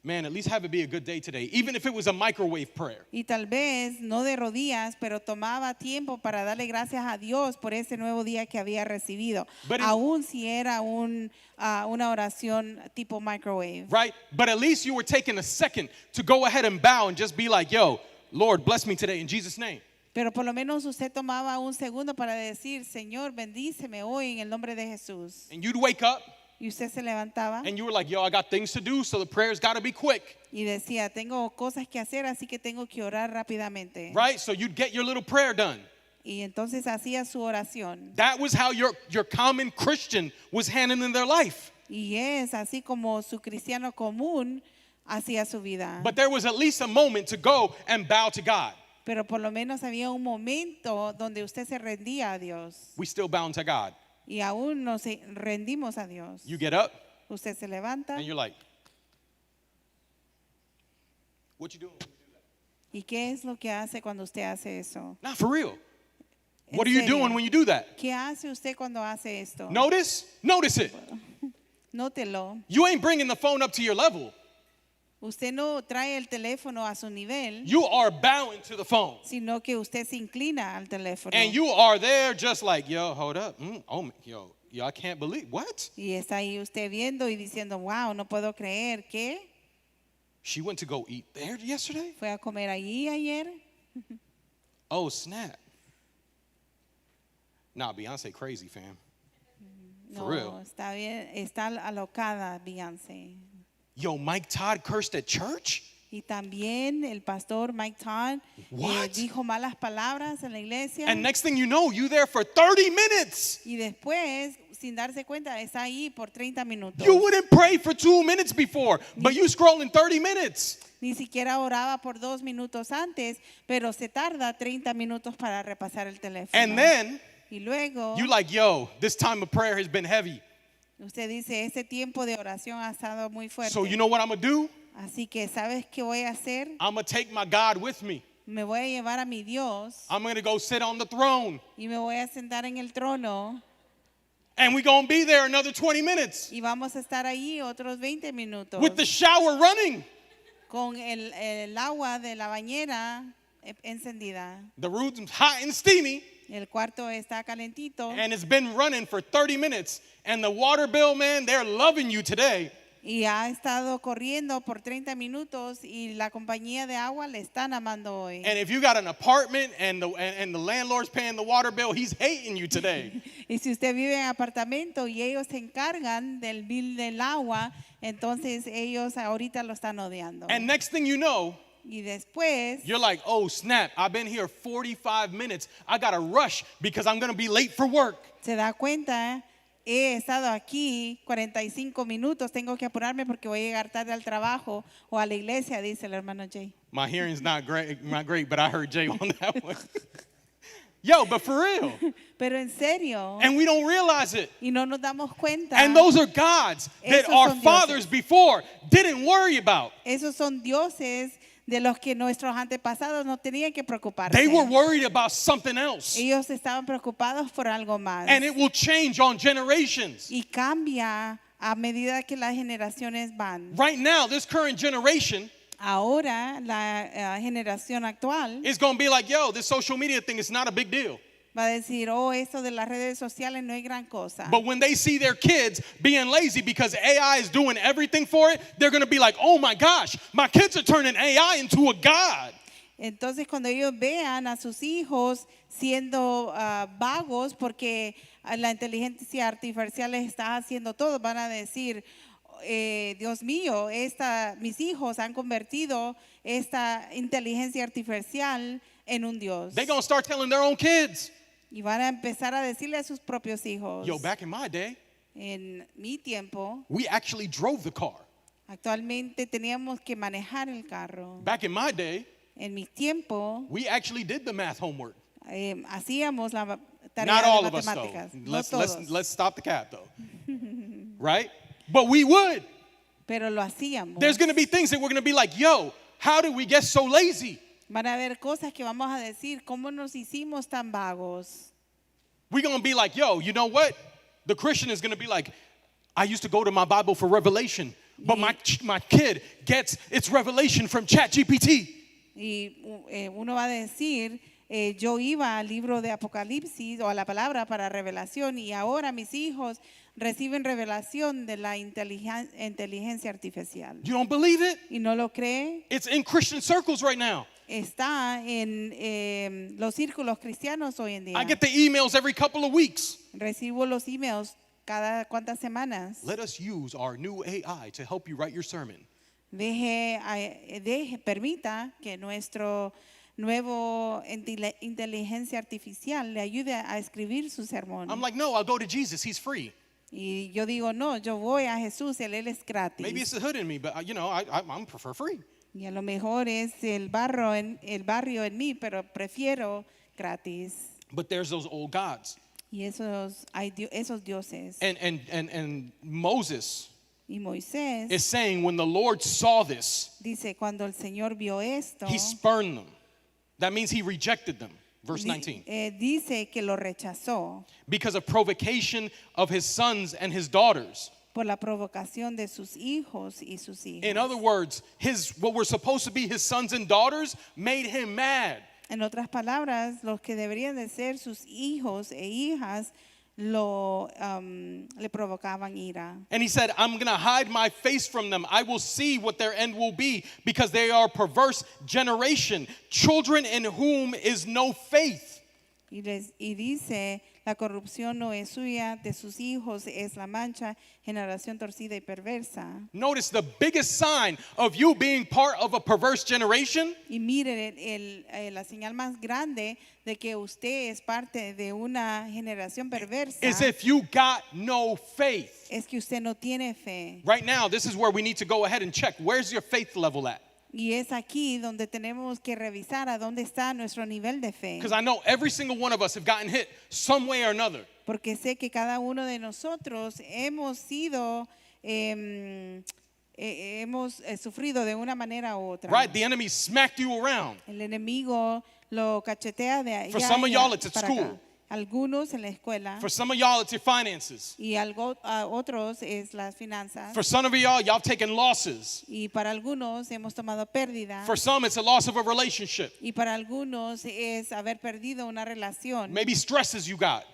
man, at least have it be a good day today, even if it was a microwave prayer. y tal vez no de rodillas, pero tomaba tiempo para darle gracias a Dios por ese nuevo día que había recibido, But it- aún si era una oración tipo microwave. Right? But at least you were taking a second to go ahead and bow and just be like, yo, Lord, bless me today in Jesus' name. Pero por lo menos usted tomaba un segundo para decir, Señor, bendíceme hoy en el nombre de Jesús. And you'd wake up Y usted se levantaba and you were like, yo, I got things to do, so the prayer's got to be quick. y decía, tengo cosas que hacer, así que tengo que orar rápidamente. Right? So you'd get your little prayer done. Y entonces hacía su oración. That was how your common Christian was handling their life. Y es así como su cristiano común hacía su vida. But there was at least a moment to go and bow to God. Pero por lo menos había un momento donde usted se rendía a Dios. We still bound to God. Y aún nos rendimos a Dios. You get up Usted se levanta. and you're like, what you doing? ¿Y qué es lo que hace cuando usted hace eso? Not for real. ¿En What are you serio? doing when you do that? ¿Qué hace usted cuando hace esto? Notice it. Nótelo. You ain't bringing the phone up to your level. Usted no trae el teléfono a su nivel, You are bowing to the phone. sino que usted se inclina al teléfono. And you are there just like, yo, hold up. Yo, I can't believe. What? Y está ahí usted viendo y diciendo, wow, no puedo creer que She went to go eat there yesterday? fue a comer allí ayer. Oh, snap. Nah, Beyonce crazy, fam. For No, real. está bien, está alocada Beyoncé. Yo, Mike Todd cursed at church? Y también el pastor Mike Todd What? dijo malas palabras en la iglesia. And next thing you know, you there for 30 minutes. Y después, sin darse cuenta, está ahí por 30 minutos. You wouldn't pray for 2 minutes before, but you scrolling 30 minutes. Ni siquiera oraba por 2 minutos antes, pero se tarda 30 minutos para repasar el teléfono. And then Y luego, you like, yo, this time of prayer has been heavy. usted dice, este tiempo de oración ha estado muy fuerte. So you know what I'm going to do? Así que, ¿sabes qué voy a hacer? I'm going to take my God with me. Me voy a llevar a mi Dios I'm going to go sit on the throne. y me voy a sentar en el trono And we're going to be there another 20 minutes y vamos a estar ahí otros 20 minutos with the shower running. con el agua de la bañera encendida. The room's hot and steamy, El cuarto está calentito and it's been running for 30 minutes. And the water bill, man, they're loving you today. y ha estado corriendo por 30 minutos y la compañía de agua le están amando hoy. And if you got an apartment and the landlord's paying the water bill, he's hating you today. Y si usted vive en apartamento y ellos se encargan del bill del agua, entonces ellos ahorita lo están odiando. And next thing you know, Y después you're like, oh, snap, I've been here 45 minutes. I got to rush because I'm going to be late for work. se da cuenta, he estado aquí 45 minutos, tengo que apurarme porque voy a llegar tarde al trabajo o a la iglesia, dice el hermano Jay. My hearing's not great, but I heard Jay on that one. Yo, but for real. Pero en serio, And we don't realize it. y no nos damos cuenta, And those are gods that Esos our son fathers dioses. before didn't worry about. esos son dioses de los que nuestros antepasados no tenían que preocuparse. They were worried about something else. Ellos estaban preocupados por algo más. And it will change on generations. Y cambia a medida que las generaciones van. Right now, this current generation Ahora la generación actual is going to be like, yo, this social media thing is not a big deal. va a decir, oh, esto de las redes sociales no es gran cosa. But when they see their kids being lazy because AI is doing everything for it, they're going to be like, oh my gosh, my kids are turning AI into a god. Entonces cuando ellos vean a sus hijos siendo vagos porque la inteligencia artificial les está haciendo todo, van a decir, Dios mío, mis hijos han convertido esta inteligencia artificial en un Dios. They're going to start telling their own kids, Y van a empezar a decirle a sus propios hijos, yo, back in my day, en mi tiempo, we actually drove the car. actualmente teníamos que manejar el carro. Back in my day, En mi tiempo, we actually did the math homework. hacíamos la tarea Not de all of us, though. matemáticas. No Let's todos, stop the cap, though. Right? But we would. pero lo hacíamos. There's going to be things that we're going to be like, yo, how did we get so lazy? Van a haber cosas que vamos a decir, ¿cómo nos hicimos tan vagos? We're going to be like, yo, you know what? The Christian is going to be like, I used to go to my Bible for revelation, but my kid gets its revelation from ChatGPT. Y uno va a decir, yo iba al libro de Apocalipsis o a la palabra para revelación y ahora mis hijos reciben revelación de la inteligencia artificial. You don't believe it? ¿Y no lo cree? It's in Christian circles right now. Está en los círculos cristianos hoy en día. I get the emails every couple of weeks. Recibo los emails cada cuantas semanas. Let us use our new AI to help you write your sermon. Permita que nuestro nuevo inteligencia artificial le ayude a escribir su sermón. I'm like, no, I'll go to Jesus. He's free. Y yo digo, no, yo voy a Jesús, él es gratis. Maybe it's the hood in me, but I prefer free. Y a lo mejor es el barrio en mí, pero prefiero gratis. But there's those old gods. Y esos dioses. And Moses Y Moisés is saying when the Lord saw this, dice, cuando el Señor vio esto, he spurned them. That means he rejected them. Verse 19. Dice que lo rechazó Because of provocation of his sons and his daughters. por la provocación de sus hijos y sus hijas. In other words, what were supposed to be his sons and daughters made him mad. En otras palabras, los que deberían de ser sus hijos e hijas le provocaban ira. And he said, I'm going to hide my face from them. I will see what their end will be because they are a perverse generation, children in whom is no faith. Y dice, la corrupción no es suya, de sus hijos es la mancha, generación torcida y perversa. Notice the biggest sign of you being part of a perverse generation Y mire, la señal más grande de que usted es parte de una generación perversa is if you got no faith. es que usted no tiene fe. Right now, this is where we need to go ahead and check. Where's your faith level at? Y es aquí donde tenemos que revisar a dónde está nuestro nivel de fe. Because I know every single one of us have gotten hit some way or another. Porque sé que cada uno de nosotros hemos sido, hemos sufrido de una manera u otra. Right? The enemy smacked you around. El enemigo lo cachetea de allá For some of y'all, it's at para school. acá. Algunos en la escuela For some of y'all, it's your finances. y otros es las finanzas. For some of y'all have taken losses. Y para algunos hemos tomado pérdida. For some, it's a loss of a relationship. Y para algunos es haber perdido una relación. Maybe stresses you got.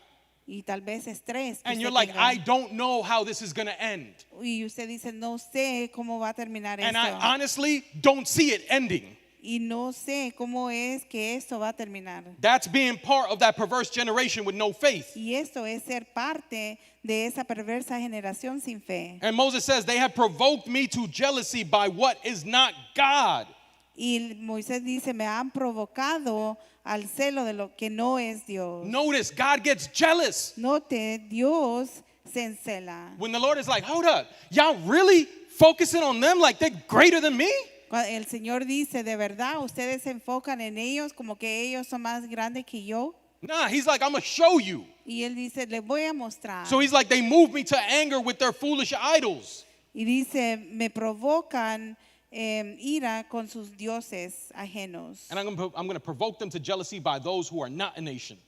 Y tal vez estrés. que And you're usted like, tenga. I don't know how this is going to end. Y usted dice, no sé cómo va a terminar And esto. I honestly don't see it ending. Y no sé cómo es que esto va a terminar. That's being part of that perverse generation with no faith. Y esto es ser parte de esa perversa generación sin fe. And Moses says, they have provoked me to jealousy by what is not God. Y Moisés dice, me han provocado al celo de lo que no es Dios. Notice, God gets jealous. Note, Dios se encela. When the Lord is like, hold up, y'all really focusing on them like they're greater than me? El Señor dice, de verdad, ustedes se enfocan en ellos como que ellos son más grandes que yo. Nah, he's like, I'm going to show you. Y él dice, les voy a mostrar. So he's like, they moved me to anger with their foolish idols. Y dice, me provocan ira con sus dioses ajenos. And I'm going to provoke them to jealousy by those who are not a nation.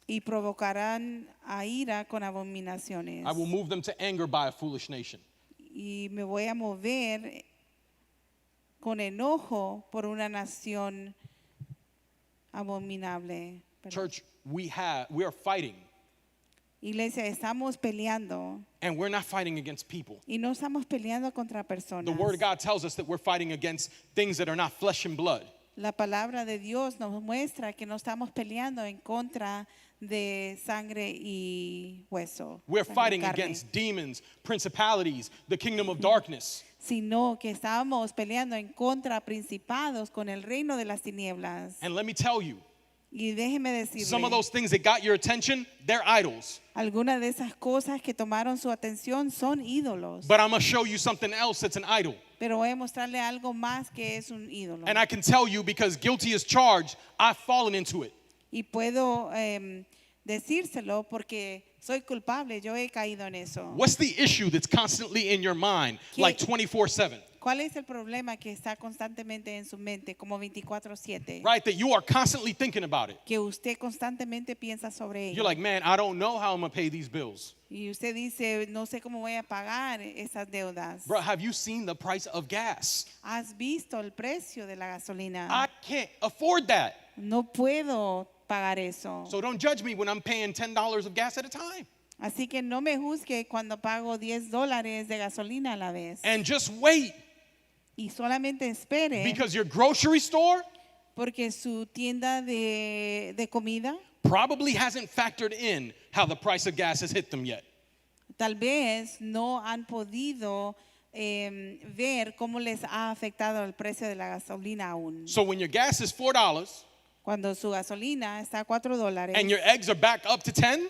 Y provocarán a ira con abominaciones. I will move them to anger by a foolish nation. Y me voy a mover con enojo por una nación abominable. Perdón. Church, we are fighting, Iglesia, estamos peleando and we're not fighting against people. y no estamos peleando contra personas. The Word of God tells us that we're fighting against things that are not flesh and blood. La palabra de Dios nos muestra que no estamos peleando en contra de sangre y hueso. We're sangre y fighting carne, against demons, principalities, the kingdom of darkness. sino que estamos peleando en contra principados con el reino de las tinieblas. And let me tell you, Y déjeme decirle, some of those things that got your attention, they're idols. algunas de esas cosas que tomaron su atención son ídolos. But I'm going to show you something else that's an idol. Pero voy a mostrarle algo más que es un ídolo. And I can tell you because guilty as charged, I've fallen into it. Y puedo decírselo porque soy culpable, yo he caído en eso. What's the issue that's constantly in your mind, like 24/7? ¿Cuál es el problema que está constantemente en su mente, como 24/7? Right, that you are constantly thinking about it. Que usted constantemente piensa sobre You're ello. like, man, I don't know how I'm going to pay these bills. Y usted dice, no sé cómo voy a pagar esas deudas. Bro, have you seen the price of gas? ¿Has visto el precio de la gasolina? I can't afford that. No puedo pagar eso. So don't judge me when I'm paying $10 of gas at a time. Así que no me juzgue cuando pago $10 de gasolina a la vez. And just wait, Y solamente espere, because your grocery store porque su tienda de comida probably hasn't factored in how the price of gas has hit them yet. tal vez no han podido ver cómo les ha afectado el precio de la gasolina aún. So when your gas is $4 Cuando su gasolina está a $4 and your eggs are back up to 10,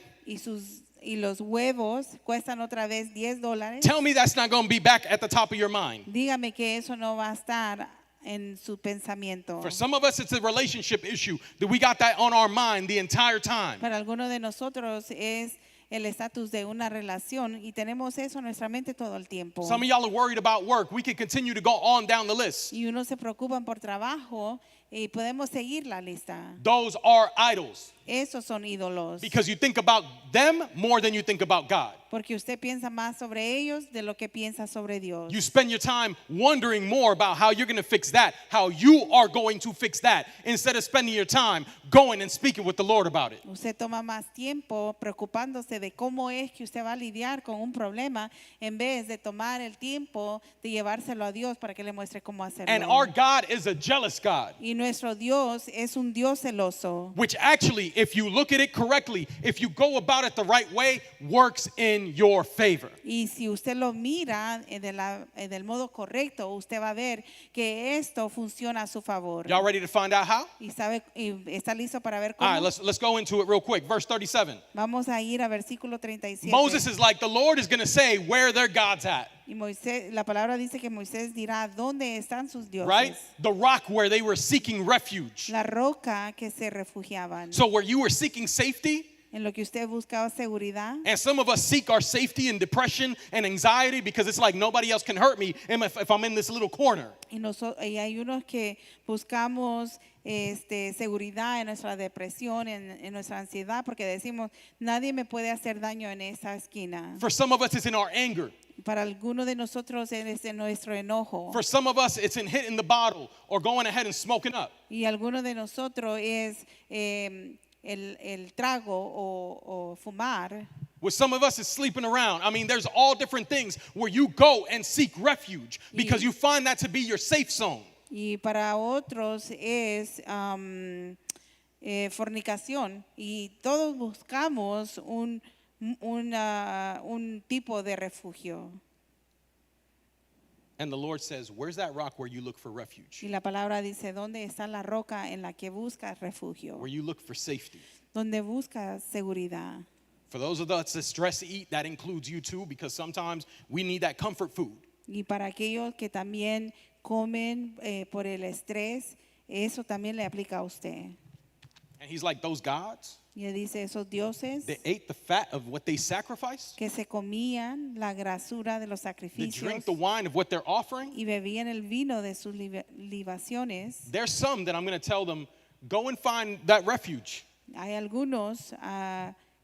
y los huevos cuestan otra vez $10, tell me that's not going to be back at the top of your mind. dígame que eso no va a estar en su pensamiento. For some of us, it's a relationship issue that we got that on our mind the entire time. Para algunos de nosotros es el estatus de una relación y tenemos eso en nuestra mente todo el tiempo. Some of y'all are worried about work. We can continue to go on down the list. Y unos se preocupan por trabajo y podemos seguir la lista. Those are idols. Esos son ídolos. because you think about them more than you think about God. Porque usted piensa más sobre ellos de lo que piensa sobre Dios. You spend your time wondering more about how you're going to fix that, how you are going to fix that, instead of spending your time going and speaking with the Lord about it. Usted toma más tiempo preocupándose de cómo es que usted va a lidiar con un problema en vez de tomar el tiempo de llevárselo a Dios para que le muestre cómo hacerlo. And our God is a jealous God, Y nuestro Dios es un Dios celoso, which actually, if you look at it correctly, if you go about it the right way, works in your favor. y si usted lo mira en el modo correcto, usted va a ver que esto funciona a su favor. Y'all ready to find out how? Y está listo para ver All right, cómo. let's go into it real quick. Verse 37. Vamos a ir a versículo 37. Moses is like, the Lord is going to say where their God's at, Y Moisés, la palabra dice que Moisés dirá dónde están sus dioses. right? The rock where they were seeking refuge. La roca que se refugiaban. So where you were seeking safety, En lo que usted buscaba seguridad. and some of us seek our safety in depression and anxiety because it's like nobody else can hurt me if I'm in this little corner. Y hay unos que buscamos seguridad en nuestra depresión, en nuestra ansiedad, porque decimos, nadie me puede hacer daño en esa esquina. For some of us, it's in our anger. Para algunos de nosotros es en nuestro enojo. For some of us, it's in hitting the bottle or going ahead and smoking up. Y algunos de nosotros es el trago o fumar. With some of us, it's sleeping around. I mean, there's all different things where you go and seek refuge because you find that to be your safe zone. Y para otros es fornicación. Y todos buscamos un tipo de refugio. And the Lord says, where's that rock where you look for refuge? Y la palabra dice, ¿dónde está la roca en la que buscas refugio? Where you look for safety. Donde buscas seguridad. For those of us that stress eat, that includes you too, because sometimes we need that comfort food. Y para aquellos que también comen por el estrés, eso también le aplica a usted. And he's like, those gods, Y él dice, esos dioses they ate the fat of what they sacrificed, que se comían la grasura de los they sacrificios drink the wine of what they're offering. y bebían el vino de sus libaciones. There's some that I'm going to tell them, go and find that refuge. Hay algunos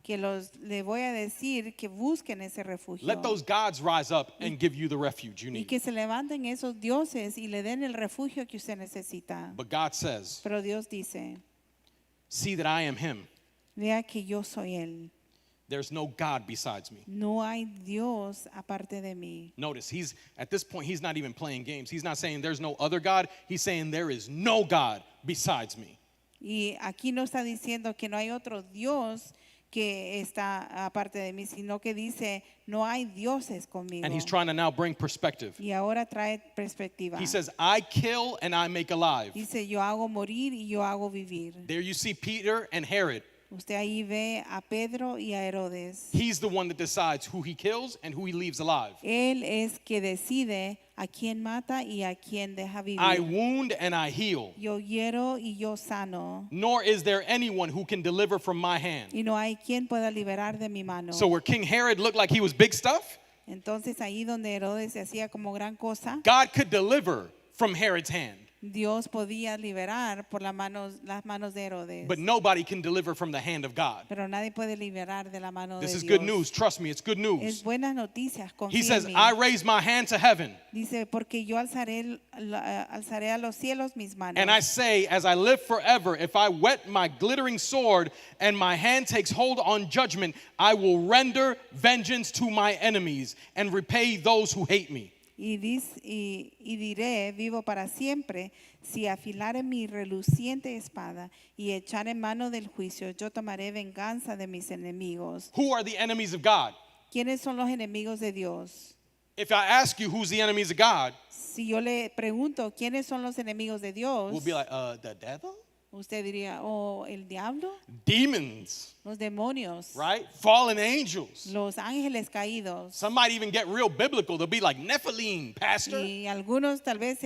que le voy a decir que busquen ese refugio. Let those gods rise up and give you the refuge you Y need. que se levanten esos dioses y le den el refugio que usted necesita. But God says, Pero Dios dice, see that I am him. vea que yo soy Él. There's no God besides me. No hay Dios aparte de mí. Notice, he's at this point, he's not even playing games. He's not saying there's no other God. He's saying there is no God besides me. Y aquí no está diciendo que no hay otro Dios que está aparte de mí, sino que dice, no hay dioses conmigo. And he's trying to now bring perspective. Y ahora trae perspectiva. He says, I kill and I make alive. Dice, yo hago morir y yo hago vivir. There you see Peter and Herod. Usted ahí ve a Pedro y a Herodes. He's the one that decides who he kills and who he leaves alive. Él es que decide a quién mata y a quién deja vivir. I wound and I heal. Yo hiero y yo sano. Nor is there anyone who can deliver from my hand. Y no hay quien pueda liberar de mi mano. So where King Herod looked like he was big stuff, Entonces ahí donde Herodes se hacía como gran cosa, God could deliver from Herod's hand. Dios podía liberar por las manos de Herodes. But nobody can deliver from the hand of God. Pero nadie puede liberar de la mano This de is Dios. good news. Trust me, it's good Es news. buenas noticias. Confía He says, en mí. I raise my hand to heaven. Dice, porque yo alzaré a los cielos mis manos. And I say, as I live forever, if I whet my glittering sword and my hand takes hold on judgment, I will render vengeance to my enemies and repay those who hate me. Y diré, vivo para siempre, si afilare mi reluciente espada y echar en mano del juicio, yo tomaré venganza de mis enemigos. Who are the enemies of God? ¿Quiénes son los enemigos de Dios? If I ask you who's the enemies of God, Si yo le pregunto, ¿quiénes son los enemigos de Dios? we'll be like, the devil? Usted diría, oh, el diablo, Demons, los demonios, right? Fallen angels. los ángeles caídos. Some might even get real biblical. They'll be like Nephilim, pastor. Y algunos tal vez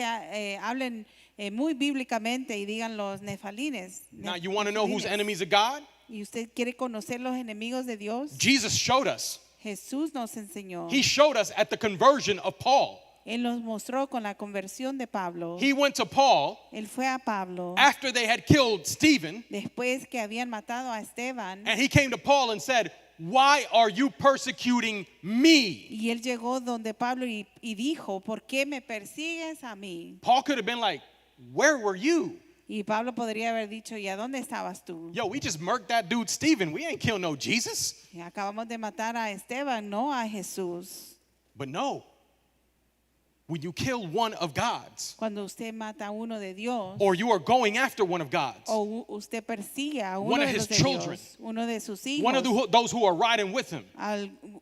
hablen muy bíblicamente y digan los nefalines. Now, you want to know who's nefalines. enemies of God? ¿Y usted quiere conocer los enemigos de Dios? Jesus showed us. Jesús nos enseñó. He showed us at the conversion of Paul. Él nos mostró con la conversión de Pablo. He went to Paul Él fue a Pablo after they had killed Stephen, después que habían matado a Esteban. and he came to Paul and said, "Why are you persecuting me?" Y él llegó donde Pablo y dijo, ¿por qué me persigues a mí? Paul could have been like, "Where were you? Y Pablo podría haber dicho, ¿y a dónde estabas tú? Yo, we just murked that dude Stephen. We ain't kill no Jesus." Y acabamos de matar a Esteban, no a Jesús. But no. When you kill one of God's, Cuando usted mata a uno de Dios, or you are going after one of God's, o usted persigue a one uno of de his los de children, Dios, uno de sus one of hijos, those who are riding with him,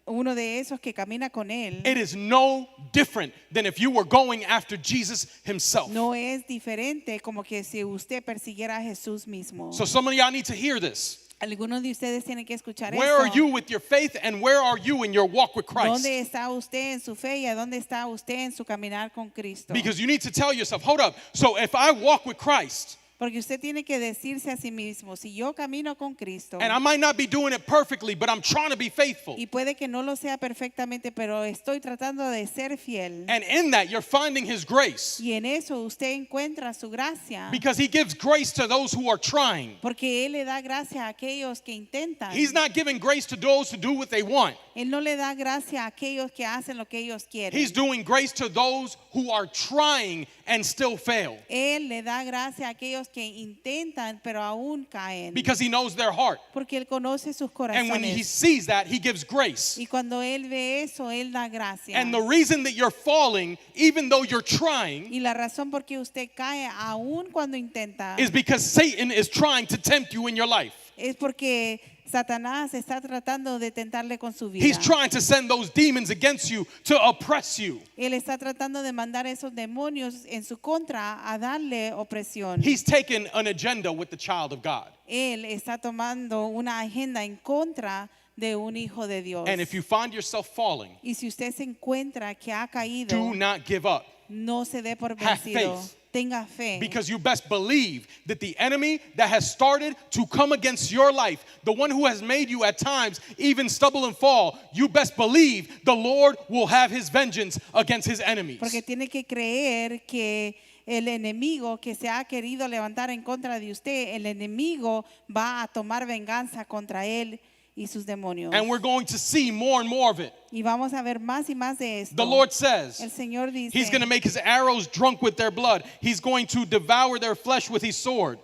uno de esos que camina con él, it is no different than if you were going after Jesus himself. no es diferente como que si usted persiguiera a Jesús mismo. So some of y'all need to hear this. Algunos de ustedes tienen que escuchar Where are esto. you with your faith, and where are you in your walk with Christ? ¿Dónde está usted en su fe y a dónde está usted en su caminar con Cristo? Because you need to tell yourself, hold up, so if I walk with Christ, Porque usted tiene que decirse a sí mismo, si yo camino con Cristo, and I might not be doing it perfectly, but I'm trying to be faithful. y puede que no lo sea perfectamente, pero estoy tratando de ser fiel. And in that, you're finding his grace. Y en eso usted encuentra su gracia. Because he gives grace to those who are trying. Porque Él le da gracia a aquellos que intentan. He's not giving grace to those who do what they want. Él no le da gracia a aquellos que hacen lo que ellos quieren. He's doing grace to those who are trying and still fail. Él le da gracia a aquellos que intentan pero aún caen. Because he knows their heart. Porque Él conoce sus And when he corazones. sees that, he gives grace. Y cuando Él ve eso, Él da gracia. And the reason that you're falling, even though you're trying, Y la razón por qué usted cae aún cuando intenta is because Satan is trying to tempt you in your life. es porque Satanás está tratando de tentarle con su vida. He's trying to send those demons against you to oppress you. Él está tratando de mandar esos demonios en su contra a darle opresión. He's taken an agenda with the child of God. Él está tomando una agenda en contra de un hijo de Dios. And if you find yourself falling, Y si usted se encuentra que ha caído, do not give up. no se dé por Have vencido. faith. Tenga fe. Because you best believe that the enemy that has started to come against your life, the one who has made you at times even stumble and fall, you best believe the Lord will have his vengeance against his enemies. Porque tiene que creer que el enemigo que se ha querido levantar en contra de usted, el enemigo va a tomar venganza contra él y sus demonios. And we're going to see more and more of it. Y vamos a ver más y más de esto. The Lord El says Señor dice, he's going to make his arrows drunk with their blood. He's going to devour their flesh with his sword.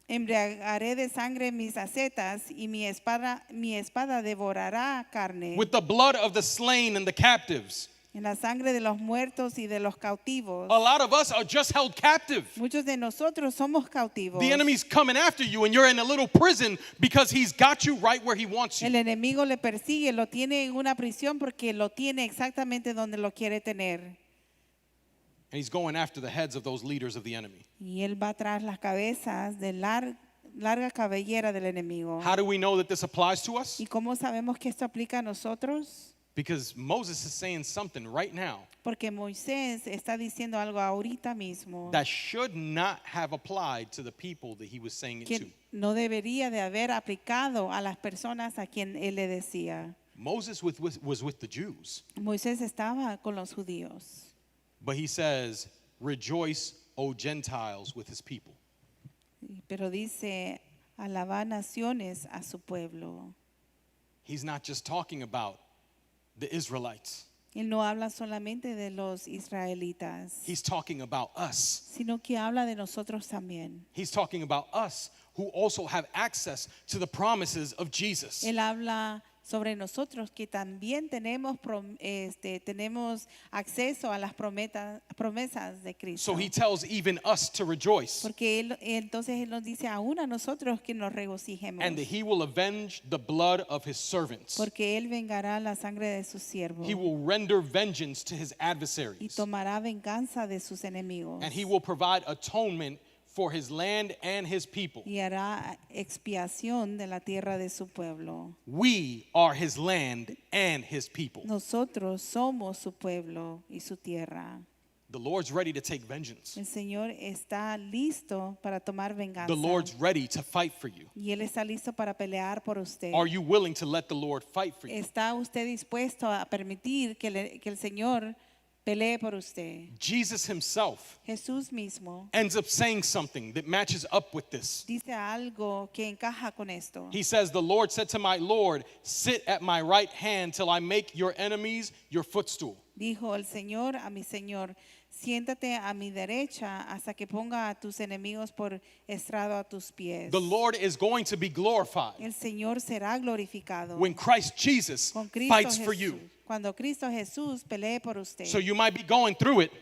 embriagaré de sangre mis acetas y mi espada devorará carne. With the blood of the slain and the captives. En la sangre de los muertos y de los cautivos. A lot of us are just held captive. Muchos de nosotros somos cautivos. The enemy's coming after you and you're in a little prison because he's got you right where he wants El you. enemigo le persigue, lo tiene en una prisión porque lo tiene exactamente donde lo quiere tener. And he's going after the heads of those leaders of the enemy. Y él va tras las cabezas de larga cabellera del enemigo. How do we know that this applies to us? ¿Y cómo sabemos que esto aplica a nosotros? Because Moses is saying something right now Porque Moisés está diciendo algo ahorita mismo that should not have applied to the people that he was saying it to. que no debería de haber aplicado a las personas a quien él le decía. Moses was with the Jews, Moisés estaba con los judíos. but he says, "Rejoice, O Gentiles," with his people. Pero dice, alabad naciones a su pueblo. He's not just talking about the Israelites. Él no habla solamente de los israelitas, He's talking about us. sino que habla de nosotros también. He's talking about us who also have access to the promises of Jesus. Él habla sobre nosotros que también tenemos acceso a las promesas de Cristo. So he tells even us to rejoice, Porque entonces Él nos dice aún a nosotros que nos regocijemos. and that he will avenge the blood of his servants. Porque Él vengará la sangre de sus siervos He will render vengeance to his y adversaries, tomará venganza de sus enemigos. and he will provide atonement for his land and his people. Y hará expiación de la tierra de su pueblo. We are his land and his people. Nosotros somos su pueblo y su tierra. The Lord's ready to take vengeance. El Señor está listo para tomar venganza. The Lord's ready to fight for you. Y Él está listo para pelear por usted. Are you willing to let the Lord fight for you? ¿Está usted dispuesto a permitir que el Señor pelee por usted. Jesus himself Jesús mismo ends up saying something that matches up with this. dice algo que encaja con esto. He says, the Lord said to my Lord, sit at my right hand till I make your enemies your footstool. Dijo el Señor a mi Señor, siéntate a mi derecha hasta que ponga a tus enemigos por estrado a tus pies. The Lord is going to be glorified El Señor será glorificado when Christ Jesus con Cristo fights for Jesús. you. Cuando Cristo Jesús pelee por usted. So you might be going through it,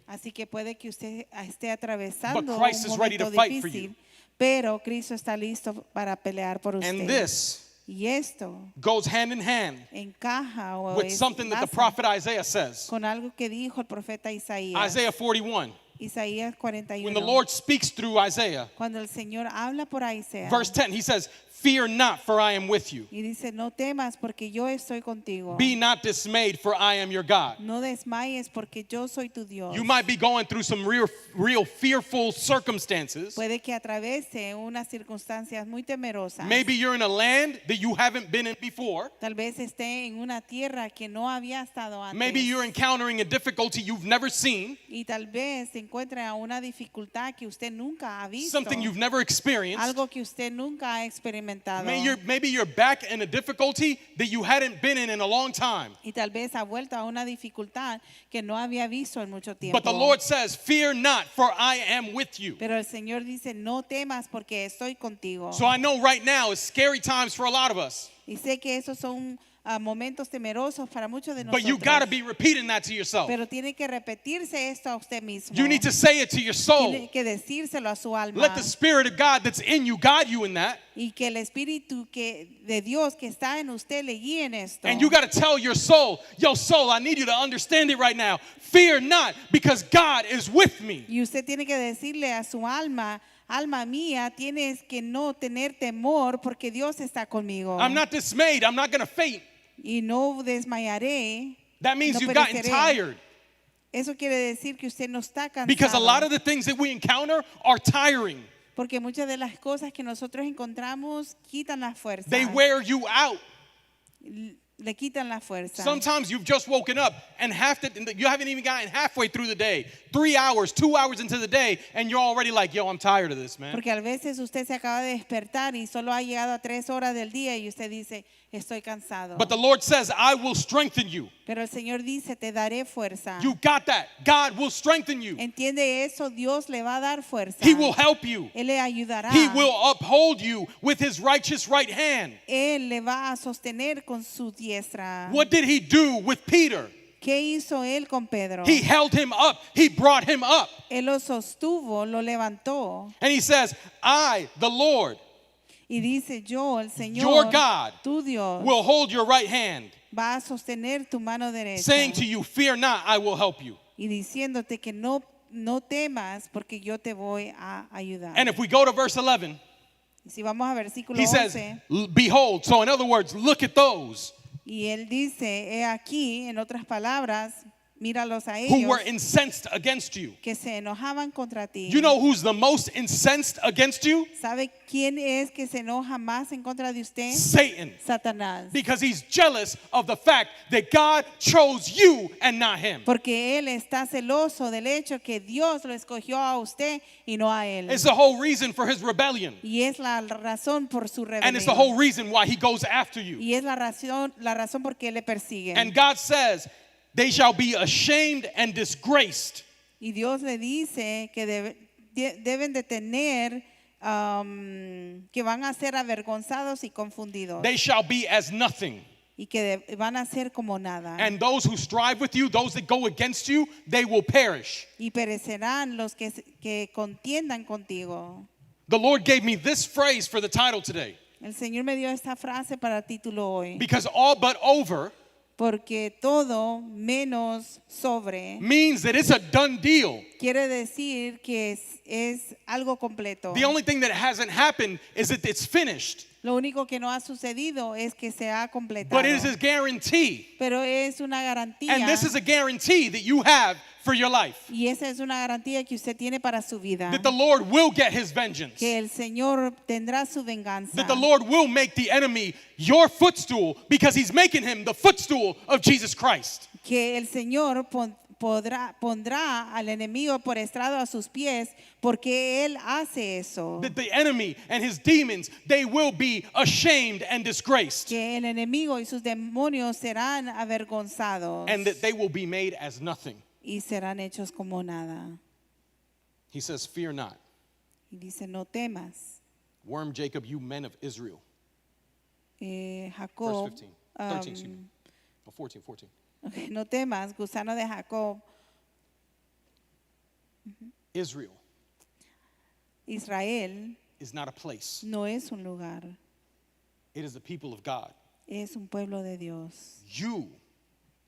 Así que puede que usted esté atravesando But Christ un is ready to momento fight for difícil, you. pero Cristo está listo para pelear por usted. and this Y esto goes hand in hand encaja o with something that the enlaza prophet Isaiah says. con algo que dijo el profeta Isaías. Isaiah 41. Isaías 41. When the Lord speaks through Isaiah, Cuando el Señor habla por Isaías verse 10, he says, fear not, for I am with you. y dice, no temas porque yo estoy contigo. Be not dismayed, for I am your God. No desmayes porque yo soy tu Dios. You might be going through some real fearful circumstances. Puede que atraviese unas circunstancias muy temerosas. Maybe you're in a land that you haven't been in before. Tal vez esté en una tierra que no había estado antes. Maybe you're encountering a difficulty you've never seen, Y tal vez se encuentre a una dificultad que usted nunca ha visto. something you've never experienced. Algo que usted nunca ha experimentado. Maybe you're back in a difficulty that you hadn't been in a long time. Y tal vez ha vuelto a una dificultad que no había visto en mucho tiempo. But the Lord says, fear not, for I am with you. Pero el Señor dice, no temas porque estoy contigo. So I know right now it's scary times for a lot of us. Y sé que esos son momentos temerosos para muchos de But you nosotros. got to be repeating that to yourself. Pero tiene que repetirse esto a usted mismo. You need to say it to your soul. Tiene que decírselo a su alma. Let the Spirit of God that's in you guide you in that. Y que el Espíritu de Dios que está en usted le guíe en esto. And you got to tell your soul, yo, soul, I need you to understand it right now. Fear not, because God is with me. Y usted tiene que decirle a su alma, alma mía, tienes que no tener temor porque Dios está conmigo. I'm not dismayed. I'm not going to faint. Y no desmayaré. That means no you've gotten pereceré. tired. Eso quiere decir que usted no está cansado. Because a lot of the things that we encounter are tiring. Porque muchas de las cosas que nosotros encontramos quitan la fuerza. They wear you out. Le quitan la fuerza. Sometimes you've just woken up and you haven't even gotten halfway through the day. 3 hours, 2 hours into the day, and you're already like, yo, I'm tired of this, man. Porque a veces usted se acaba de despertar y solo ha llegado a 3 horas del día y usted dice, estoy cansado. But the Lord says, I will strengthen you. Pero el Señor dice, te daré fuerza. You got that. God will strengthen you. Entiende eso, Dios le va a dar fuerza. He will help you. Él le ayudará. He will uphold you with his righteous right hand. Él le va a sostener con su diestra. What did he do with Peter? ¿Qué hizo él con Pedro? He held him up. He brought him up. Él lo sostuvo, lo levantó. And he says, I, the Lord, Y dice, yo, el Señor, your God, tu Dios, will hold your right hand, va a sostener tu mano derecha. saying to you, fear not, I will help you. Y diciéndote que no temas porque yo te voy a ayudar. And if we go to verse 11, Y si vamos a versículo he says, 11, behold. So in other words, look at those y él dice, he aquí, en otras palabras, míralos a who ellos were incensed against you. que se enojaban contra ti. You know who's the most incensed against you? ¿Sabe quién es que se enoja más en contra de usted? Satan. Satanás. Because he's jealous of the fact that God chose you and not him. Porque él está celoso del hecho que Dios lo escogió a usted y no a él. It's the whole reason for his rebellion. Y es la razón por su And it's the rebelión. whole reason why he goes after you. Y es la razón por qué le persiguen. And God says, they shall be ashamed and disgraced. Y Dios le dice que deben de tener, que van a ser avergonzados y confundidos. They shall be as nothing. Y que van a ser como nada. And those who strive with you, those that go against you, they will perish. Y perecerán los que contiendan contigo. The Lord gave me this phrase for the title today. El Señor me dio esta frase para título hoy. Because all but over Porque todo menos sobre means that it's a done deal. quiere decir que es algo completo. The only thing that hasn't happened is that it's finished. Lo único que no ha sucedido es que se ha completado. But it is a guarantee. Pero es una garantía. And this is a guarantee that you have for your life. Y esa es una garantía que usted tiene para su vida. That the Lord will get his vengeance. Que el Señor tendrá su venganza. That the Lord will make the enemy your footstool because he's making him the footstool of Jesus Christ. Que el Señor pondrá al enemigo por estrado a sus pies, porque él hace eso. That the enemy and his demons, they will be ashamed and disgraced. Que el enemigo y sus demonios serán avergonzados And that they will be made as nothing. y serán hechos como nada. He says, fear not. Y dice, no temas. Worm Jacob, you men of Israel. Verse Jacob, 15. 13, excuse me. Oh, 14. ok, no temas, gusano de Jacob, Israel Israel is not a place. no es un lugar, It is the people of God. es un pueblo de Dios. You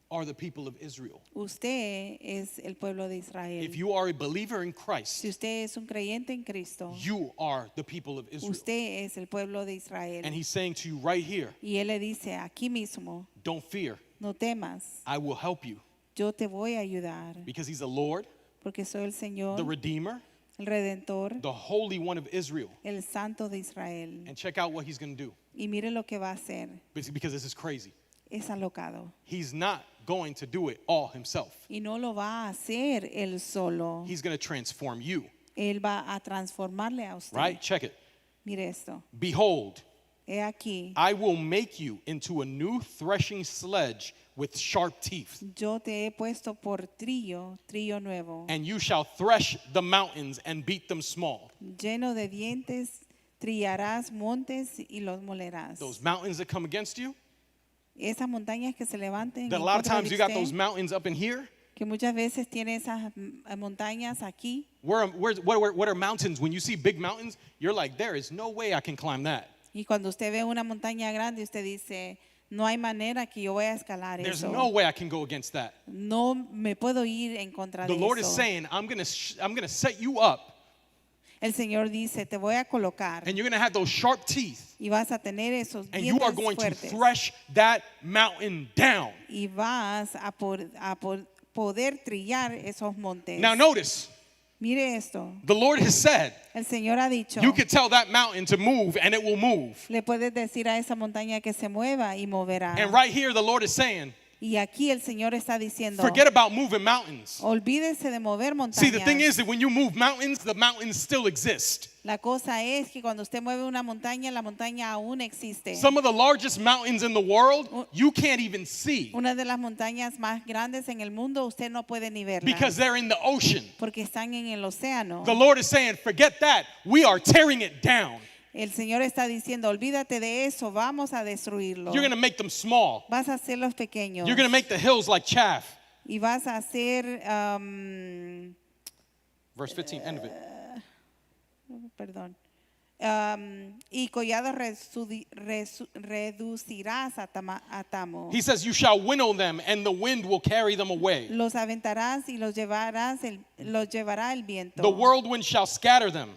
are the people of Israel. Usted es el pueblo de Israel. If you are a believer in Christ, Si usted es un creyente en Cristo, you are the people of Israel. usted es el pueblo de Israel. And he's saying to you right here, Y él le dice, aquí mismo, don't fear. no temas, I will help you. yo te voy a ayudar, Because he's the Lord, porque soy el Señor, the Redeemer, el Redentor, the Holy One of Israel. el Santo de Israel. And check out what he's going to do. Y mire lo que va a hacer, Because this is crazy. es alocado. He's not going to do it all himself. Y no lo va a hacer él solo. He's going to transform you. Él va a transformarle a usted. Right? Check it. Mire esto. Behold, He aquí, I will make you into a new threshing sledge with sharp teeth. yo te he puesto por trillo nuevo, And you shall thresh the mountains and beat them small. lleno de dientes, trillarás montes y los molerás. Those mountains that come against you, Esas montañas que se levanten that a en lot of contra times de you got usted, those mountains up in here. que muchas veces tiene esas montañas aquí. What are mountains? When you see big mountains, you're like, there is no way I can climb that. Y cuando usted ve una montaña grande, usted dice, no hay manera que yo voy a escalar There's eso. no way I can go against that. No me puedo ir en contra The de Lord is eso. saying, I'm gonna set you up, El Señor dice, te voy a colocar and you're gonna have those sharp teeth, y vas a tener esos and you are dientes going to fuertes thresh that mountain down. y vas a poder trillar esos montes. Now notice, Mire esto, the Lord has said, el Señor ha dicho, you could tell that mountain to move, and it will move. le puedes decir a esa montaña que se mueva y moverá. And right here, the Lord is saying, Y aquí el Señor está diciendo, forget about moving mountains. olvídese de mover See, the thing montañas. is that when you move mountains, the mountains still exist. La cosa es que cuando usted mueve una montaña, la montaña aún existe. Some of the largest mountains in the world, you can't even see Una de las montañas más grandes en el mundo, usted no puede ni verla because they're in the ocean. porque están en el océano. The Lord is saying, forget that. We are tearing it down. El Señor está diciendo, olvídate de eso, vamos a destruirlo. You're going to make them small. Vas a hacerlos pequeños. You're going to make the hills like chaff. Y vas a hacer, Verse 15, end of it. perdón, y collados reducirás a tamo. He says, you shall winnow them, and the wind will carry them away. Los aventarás y los llevará el viento. The whirlwind shall scatter them.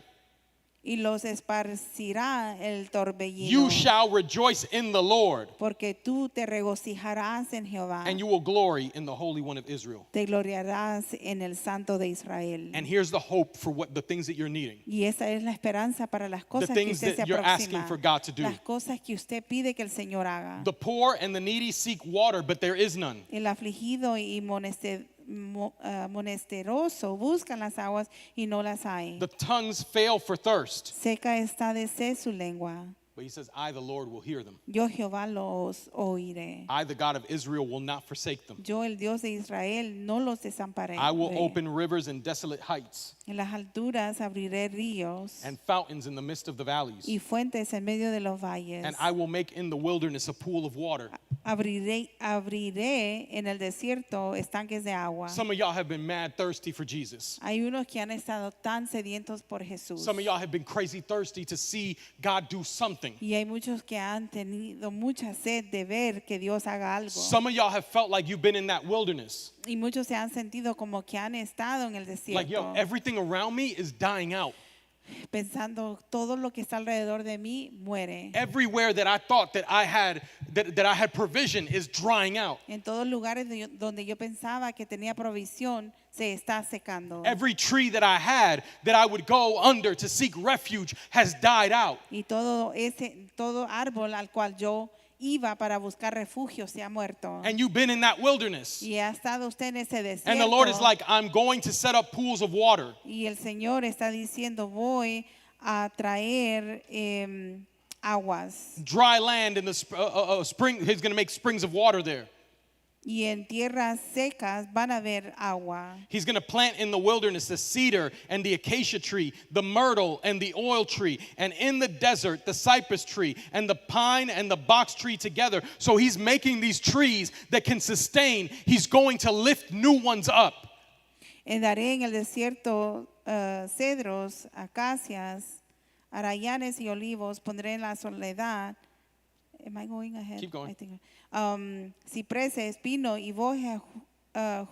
Y los esparcirá el torbellino. You shall rejoice in the Lord, Porque tú te regocijarás en Jehová. and you will glory in the Holy One of Israel. Te gloriarás en el Santo de Israel. And here's the hope for the things that you're needing. Y esa es la esperanza para las cosas que things usted se that you're asking aproxima. for God to do. Las cosas que usted pide que el Señor haga. The poor and the needy seek water, but there is none. El afligido y menesteroso buscan las aguas y no las hay. The tongues fail for thirst. Seca está de sed su lengua. But he says, I, the Lord, will hear them. Yo Jehová los oiré. I, the God of Israel, will not forsake them. Yo el Dios de Israel no los desampararé. I will open rivers in desolate heights En las alturas abriré ríos and fountains in the midst of the valleys. y fuentes en medio de los valles. And I will make in the wilderness a pool of water. Abriré en el desierto estanques de agua. Some of y'all have been mad thirsty for Jesus. Hay unos que han estado tan sedientos por Jesús. Some of y'all have been crazy thirsty to see God do something. Y hay muchos que han tenido mucha sed de ver que Dios haga algo. Some of y'all have felt like you've been in that wilderness. Y muchos se han sentido como que han estado en el Like, yo, desierto, everything around me is dying out. pensando todo lo que está alrededor de mí muere. Everywhere that I thought that I had provision is drying out. En todos lugares donde yo pensaba que tenía provisión se está secando. Every tree that I had that I would go under to seek refuge has died out. Y todo árbol al cual yo iba para buscar refugio se ha muerto. And you've been in that wilderness. Y ha estado usted en ese desierto. And the Lord is like, I'm going to set up pools of water. Y el Señor está diciendo, voy a traer aguas. Dry land in the spring. He's going to make springs of water there. Y en tierras secas van a haber agua. He's going to plant in the wilderness the cedar and the acacia tree, the myrtle and the oil tree, and in the desert the cypress tree and the pine and the box tree together. So he's making these trees that can sustain. He's going to lift new ones up. Daré en el desierto cedros, acacias, arayanes y olivos. Pondré en la soledad. Am I going ahead? Keep going. I think. Cipreses, pino y boje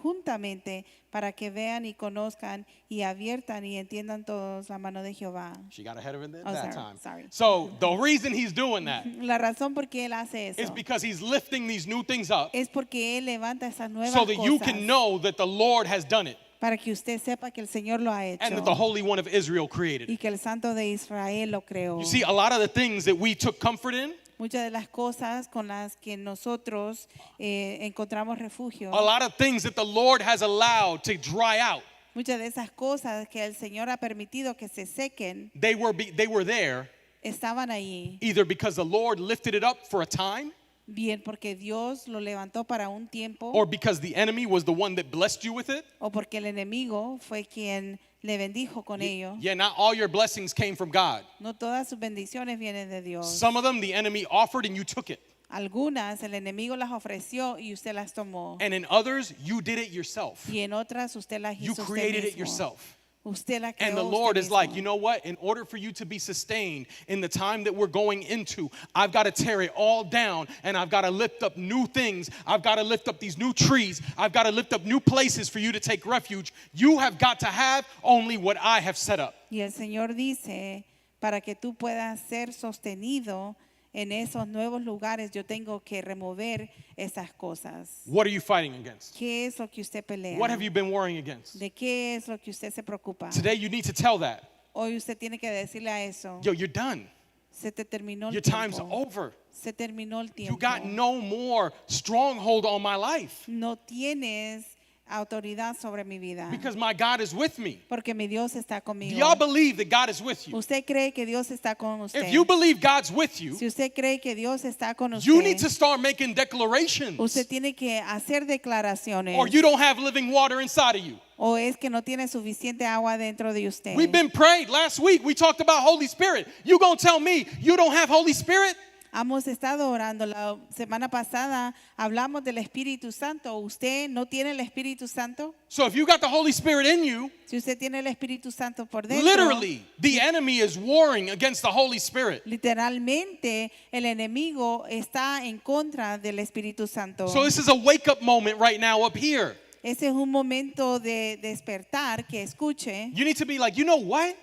juntamente para que vean y conozcan y adviertan y entiendan todos la mano de Jehová. She got ahead of it that sorry, time. sorry. So the reason he's doing that La razón por qué él hace eso is because he's lifting these new things up es porque él levanta esas nuevas so that you cosas can know that the Lord has done it para que usted sepa que el Señor lo ha hecho and that the Holy One of Israel created y it. que el Santo de Israel lo creó. You see, a lot of the things that we took comfort in, Muchas de las cosas con las que nosotros encontramos refugio, a lot of things that the Lord has allowed to dry out, muchas de esas cosas que el Señor ha permitido que se sequen, they were there estaban allí, either because the Lord lifted it up for a time bien porque Dios lo levantó para un tiempo or because the enemy was the one that blessed you with it. o porque el enemigo fue quien le bendijo con ello. Yeah, not all your blessings came from God. No todas sus bendiciones vienen de Dios. Some of them the enemy offered and you took it. Algunas el enemigo las ofreció y usted las tomó. And in others, you did it yourself. Y en otras usted las You hizo usted created it mismo. yourself. Usted la creó And the usted Lord is mismo. like, you know what? In order for you to be sustained in the time that we're going into, I've got to tear it all down and I've got to lift up new things. I've got to lift up these new trees. I've got to lift up new places for you to take refuge. You have got to have only what I have set up. Y el Señor dice, para que tú puedas ser sostenido en esos nuevos lugares, yo tengo que remover esas cosas. What are you fighting against? ¿Qué es lo que usted pelea? What have you been worrying against? ¿De qué es lo que usted se preocupa? Today you need to tell that. Hoy usted tiene que decirle a eso. Yo, you're done. Se te terminó Your el time's tiempo. over. Se terminó el You tiempo. got no more stronghold on my life No tienes autoridad sobre mi vida. because my God is with me. Porque mi Dios está Do conmigo. y'all believe that God is with you? ¿Usted cree que Dios está con usted? If you believe God's with you, Si usted cree que Dios está con you need usted, to start making declarations. usted tiene que hacer declaraciones. Or you don't have living water inside of you. O es que no tiene suficiente agua dentro de usted. We've been prayed last week. We talked about Holy Spirit. You gonna tell me you don't have Holy Spirit? Hemos estado orando. La semana pasada hablamos del Espíritu Santo. ¿Usted no tiene el Espíritu Santo? So if you got the Holy Spirit in you, Si usted tiene el Espíritu Santo por dentro, literally the enemy is warring against the Holy Spirit. literalmente el enemigo está en contra del Espíritu Santo. So this is a wake up moment right now up here. Ese es un momento de despertar, que escuche. You need to be like, you know what?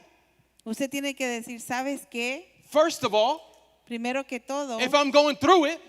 Usted tiene que decir, ¿sabes qué? First of all, Primero que todo, if I'm going through it,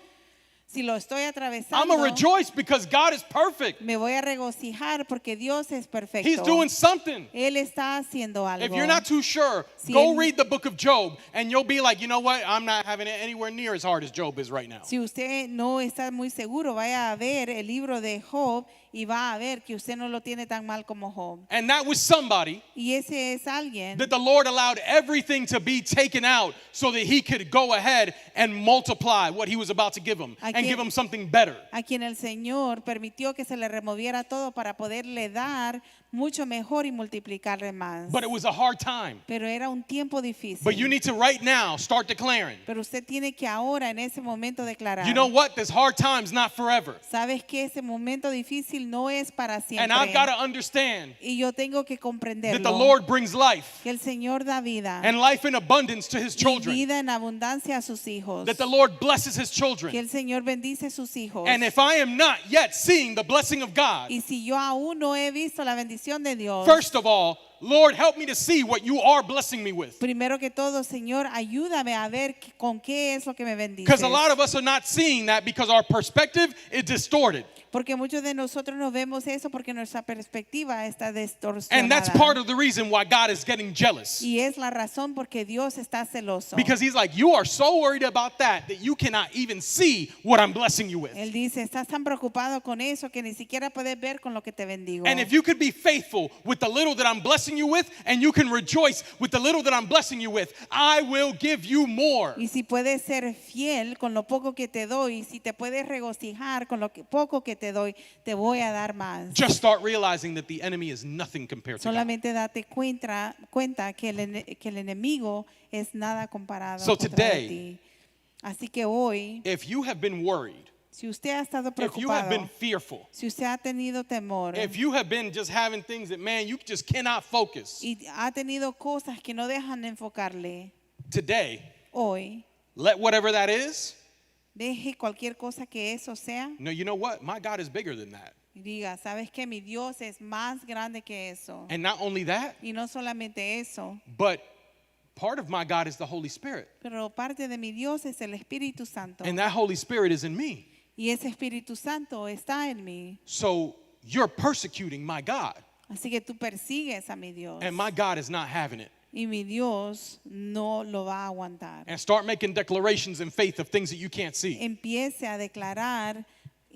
si lo estoy I'm atravesando, gonna rejoice because God is perfect. me voy a regocijar porque Dios es perfecto. He's doing something. Él está haciendo algo. If you're not too sure, Si go él- read the book of Job and you'll be like, you know what? I'm not having it anywhere near as hard as Job is right now. Si usted no está muy seguro, vaya a ver el libro de Job y va a ver que usted no lo tiene tan mal como Job. And that was somebody Y ese es alguien that the Lord allowed everything to be taken out so that he could go ahead and multiply what he was about to give him ¿A and quién? give him something better. a quien el Señor permitió que se le removiera todo para poderle dar mucho mejor y multiplicarle más. But it was a hard time. Pero era un tiempo difícil. But you need to right now start declaring. Pero usted tiene que ahora en ese momento declarar. You know what? This hard time's not forever. Sabes que ese momento difícil no es para siempre. And I've got to understand Y yo tengo que comprenderlo. that the Lord brings life que el Señor da vida and life in abundance to his y children. vida en abundancia a sus hijos. That the Lord blesses his Que children. el Señor bendice a sus hijos. And if I am not yet seeing the blessing of God, Y si yo aún no he visto la bendición de Dios, first of all, Lord, help me to see what you are blessing me with. Primero que todo, Señor, ayúdame a ver con qué es lo que me bendices. Because a lot of us are not seeing that because our perspective is distorted. Porque muchos de nosotros no vemos eso porque nuestra perspectiva está And that's distorsionada. part of the reason why God is getting jealous. Y es la razón porque Dios está celoso. Because he's like, you are so worried about that you cannot even see what I'm blessing you with. Él dice, estás tan preocupado con eso que ni siquiera puedes ver con lo que te bendigo. And if you could be faithful with the little that I'm blessing you with, and you can rejoice with the little that I'm blessing you with, I will give you more. Y si puedes ser fiel con lo poco que te doy, y si te puedes regocijar con lo poco que te doy, te voy a dar más. Just start realizing that the enemy is nothing compared to God. Solamente date cuenta que el enemigo es nada comparado So contra today, ti. Así que hoy, If you have been worried, si usted ha estado if you have been preocupado, fearful, si usted ha tenido temor if you have been just having things that, man, you just cannot focus, y ha tenido cosas que no dejan de enfocarle, today, hoy, let whatever that is, deje cualquier cosa que eso sea no, you know what? My God is bigger than that. y diga, ¿sabes qué? Mi Dios es más grande que eso. And not only that, Y no solamente eso, but part of my God is the Holy Spirit. pero parte de mi Dios es el Espíritu Santo. And that Holy Spirit is in me. Y ese Espíritu Santo está en mí. So you're persecuting my God. Así que tú persigues a mi Dios. And my God is not having it. Y mi Dios no lo va a aguantar. And start making declarations in faith of things that you can't see. Empiece a declarar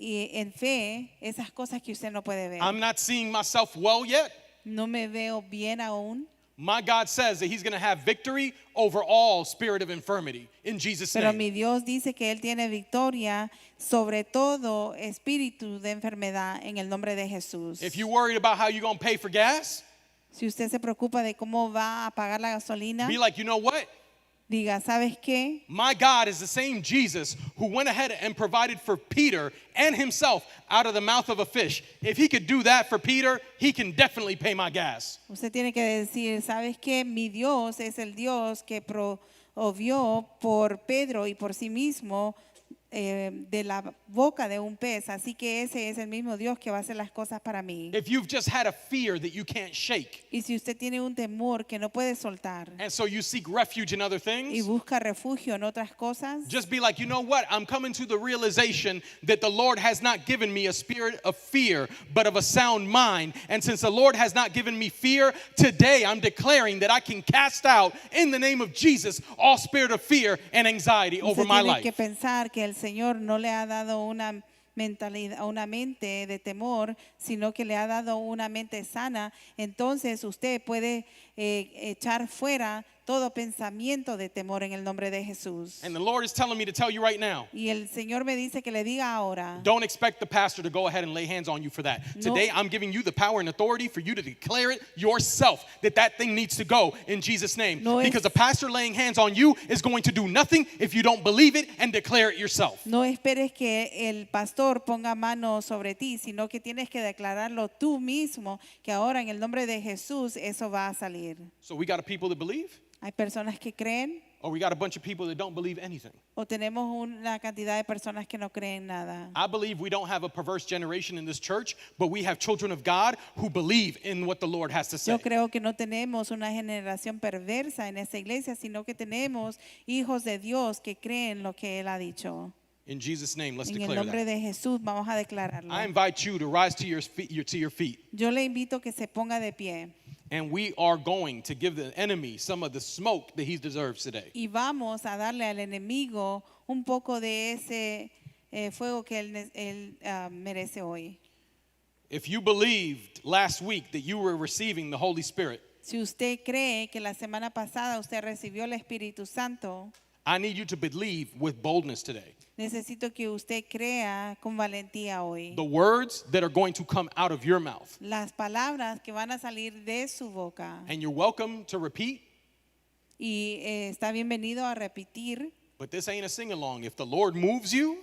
en fe esas cosas que usted no puede ver. I'm not seeing myself well yet. No me veo bien aún. My God says that he's going to have victory over all spirit of infirmity in Jesus' Pero name. mi Dios dice que Él tiene victoria sobre todo espíritu de enfermedad en el nombre de Jesús. If you're worried about how you're going to pay for gas, Si usted se preocupa de cómo va a pagar la gasolina, be like, you know what? diga, ¿sabes qué? My God is the same Jesus who went ahead and provided for Peter and himself out of the mouth of a fish. If he could do that for Peter, he can definitely pay my gas. Usted tiene que decir, ¿sabes qué? Mi Dios es el Dios que provió por Pedro y por sí mismo de la boca de un pez. Así que ese es el mismo Dios que va a hacer las cosas para mí. If you've just had a fear that you can't shake, Y si usted tiene un temor que no puede soltar and so you seek refuge in other y things, busca refugio en otras cosas, just be like, you know what? I'm coming to the realization that the Lord has not given me a spirit of fear, but of a sound mind. And since the Lord has not given me fear, today I'm declaring that I can cast out, in the name of Jesus, all spirit of fear and anxiety over usted my tiene que life. pensar que el Señor no le ha dado una mentalidad, una mente de temor, sino que le ha dado una mente sana. Entonces usted puede echar fuera todo pensamiento de temor en el nombre de Jesús. And the Lord is telling me to tell you right now, Y el Señor me dice que le diga ahora, don't expect the pastor to go ahead and lay hands on you for that. No. Today, I'm giving you the power and authority for you to declare it yourself, that thing needs to go in Jesus' name. No es- Because the pastor laying hands on you is going to do nothing if you don't believe it and declare it yourself. no esperes que el pastor ponga mano sobre ti, sino que tienes que declararlo tú mismo, que ahora en el nombre de Jesús eso va a salir. So we got a people that believe, Hay personas que creen or we got a bunch of people that don't believe anything. o tenemos una cantidad de personas que no creen nada. I believe we don't have a perverse generation in this church, but we have children of God who believe in what the Lord has to say. Yo creo que no tenemos una generación perversa en esta iglesia, sino que tenemos hijos de Dios que creen lo que Él ha dicho. In Jesus' name, let's En el declare nombre that. de Jesús vamos a declararlo. I invite you to rise to your feet. Yo le invito que se ponga de pie And we are going to give the enemy some of the smoke that he deserves today. y vamos a darle al enemigo un poco de ese fuego que él merece hoy. If you believed last week that you were receiving the Holy Spirit, Si usted cree que la semana pasada usted recibió el Espíritu Santo, I need you to believe with boldness today. necesito que usted crea con valentía hoy. The words that are going to come out of your mouth. Las palabras que van a salir de su boca. And you're welcome to repeat, Y está bienvenido a repetir, but this ain't a sing along. If the Lord moves you,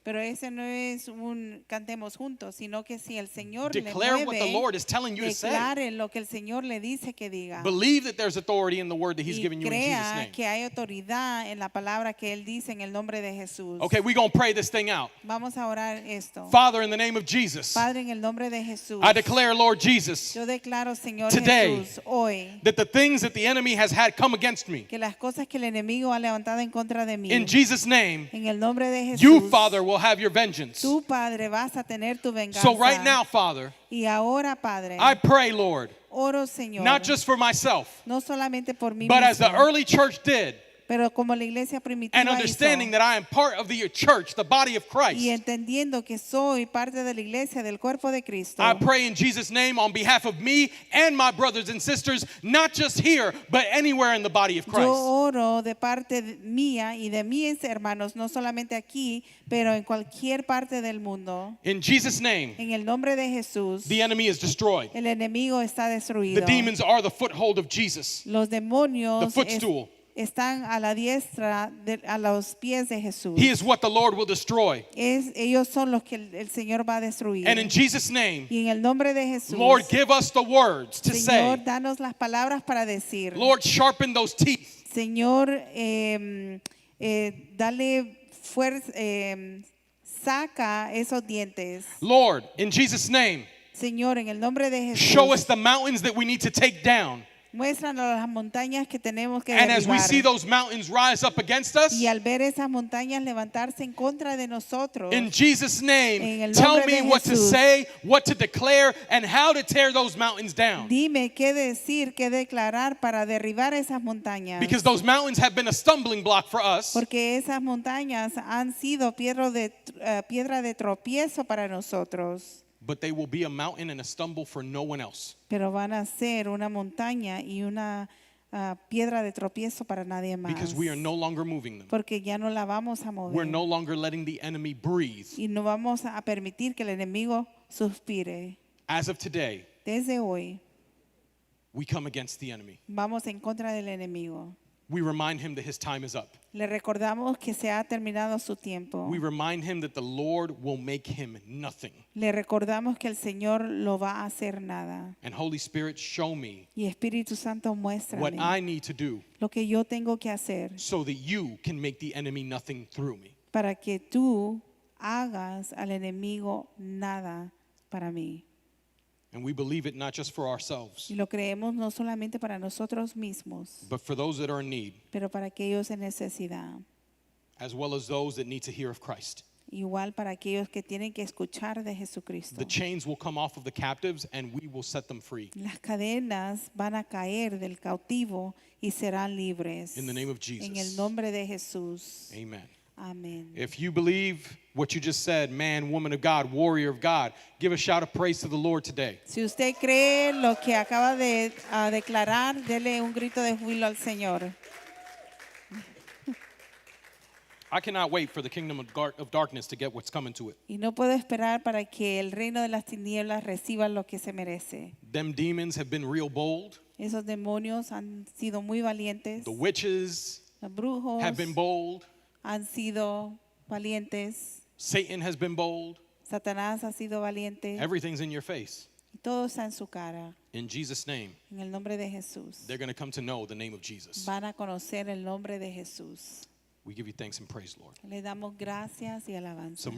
Pero ese no es un cantemos juntos, sino que si el Señor le Declare what the mueve, Lord is telling you to say. declare lo que el Señor le dice que diga. Believe that there's authority in the word that He's Y given you in Jesus' crea name. que hay autoridad en la palabra que Él dice en el nombre de Jesús. Okay, we're going to pray this thing out. Vamos a orar esto. Father, in the name of Jesus, Padre, en el nombre de Jesús, I declare, Lord Jesus, yo declaro, Señor today, Jesús, hoy, that the things that the enemy has had come against me, que las cosas que el enemigo ha levantado en contra de mí, in Jesus' name, en el nombre de Jesús, you, Father, will have your vengeance. tú, Padre, vas a tener tu venganza. So right now, Father, Y ahora, Padre, I pray, Lord, oro, Señor, not just for myself, no solamente por mí but as the mismo, early church did, pero como la iglesia primitiva and understanding hizo, that I am part of the church, the body of y Christ. entendiendo que soy parte de la iglesia del cuerpo de Cristo. I pray in Jesus' name on behalf of me and my brothers and sisters, not just here, but anywhere in the body of Yo Christ. oro de parte mía y de mis hermanos, no solamente aquí, pero en cualquier parte del mundo. In Jesus' name, En el nombre de Jesús, the enemy is destroyed. el enemigo está destruido. The demons are the foothold of Jesus. Los demonios The footstool. están a la diestra, a los pies de Jesús. He is what the Lord will destroy. Ellos son los que el Señor va a destruir. And in Jesus' name, Y en el nombre de Jesús, Lord, give us the words to Señor, say. danos las palabras para decir. Lord, sharpen those teeth. Señor, dale fuerza, saca esos dientes. Lord, in Jesus' name, Señor, en el nombre de Jesús, show us the mountains that we need to take down. muéstranos las montañas que tenemos que And as we derribar. see those mountains rise up against us, Y al ver esas montañas levantarse en contra de nosotros, in Jesus' En name, el tell nombre me de what to Jesús. say, what to declare, and how to tear those mountains down. dime qué decir, qué declarar para derribar esas montañas. Because those mountains have been a stumbling block for us. Porque esas montañas han sido piedra de tropiezo para nosotros. But they will be a mountain and a stumble for no one else. Pero van a ser una montaña y una piedra de tropiezo para nadie más. Because we are no longer moving them. Porque ya no la vamos a We're mover. no longer letting the enemy breathe. Y no vamos a permitir que el enemigo suspire. As of today, Desde hoy we come against the enemy. vamos en contra del enemigo. We remind him that his time is up. Le recordamos que se ha terminado su tiempo. We remind him that the Lord will make him nothing. Le recordamos que el Señor lo va a hacer nada. And Holy Spirit, show me Y Espíritu Santo, what muéstrame I need to do lo que yo tengo que hacer so that you can make the enemy nothing through me. para que tú hagas al enemigo nada para mí. And we believe it not just for ourselves, Y lo creemos no solamente para nosotros mismos, but for those that are in need, pero para aquellos en necesidad. as well as those that need to hear of Christ. Igual para aquellos que tienen que escuchar de Jesucristo. The chains will come off of the captives and we will set them free. Las cadenas van a caer del cautivo y serán libres. In the name of Jesus. En el nombre de Jesús. Amen. Amén. If you believe what you just said, man, woman of God, warrior of God, give a shout of praise to the Lord today. Si usted cree lo que acaba de declarar, dele un grito de júbilo al Señor. I cannot wait for the kingdom of darkness to get what's coming to it. Y no puedo esperar para que el reino de las tinieblas reciba lo que se merece. Them demons have been real bold. Esos demonios han sido muy valientes. The witches Los brujos have been bold. han sido valientes. Satan has been bold. Satanás ha sido valiente. Everything's in your face. Y todo está en su cara. In Jesus' name, En el nombre de Jesús. they're going to come to know the name of Jesus. Van a conocer el nombre de Jesús. We give you thanks and praise, Lord. Le damos gracias y alabanza. So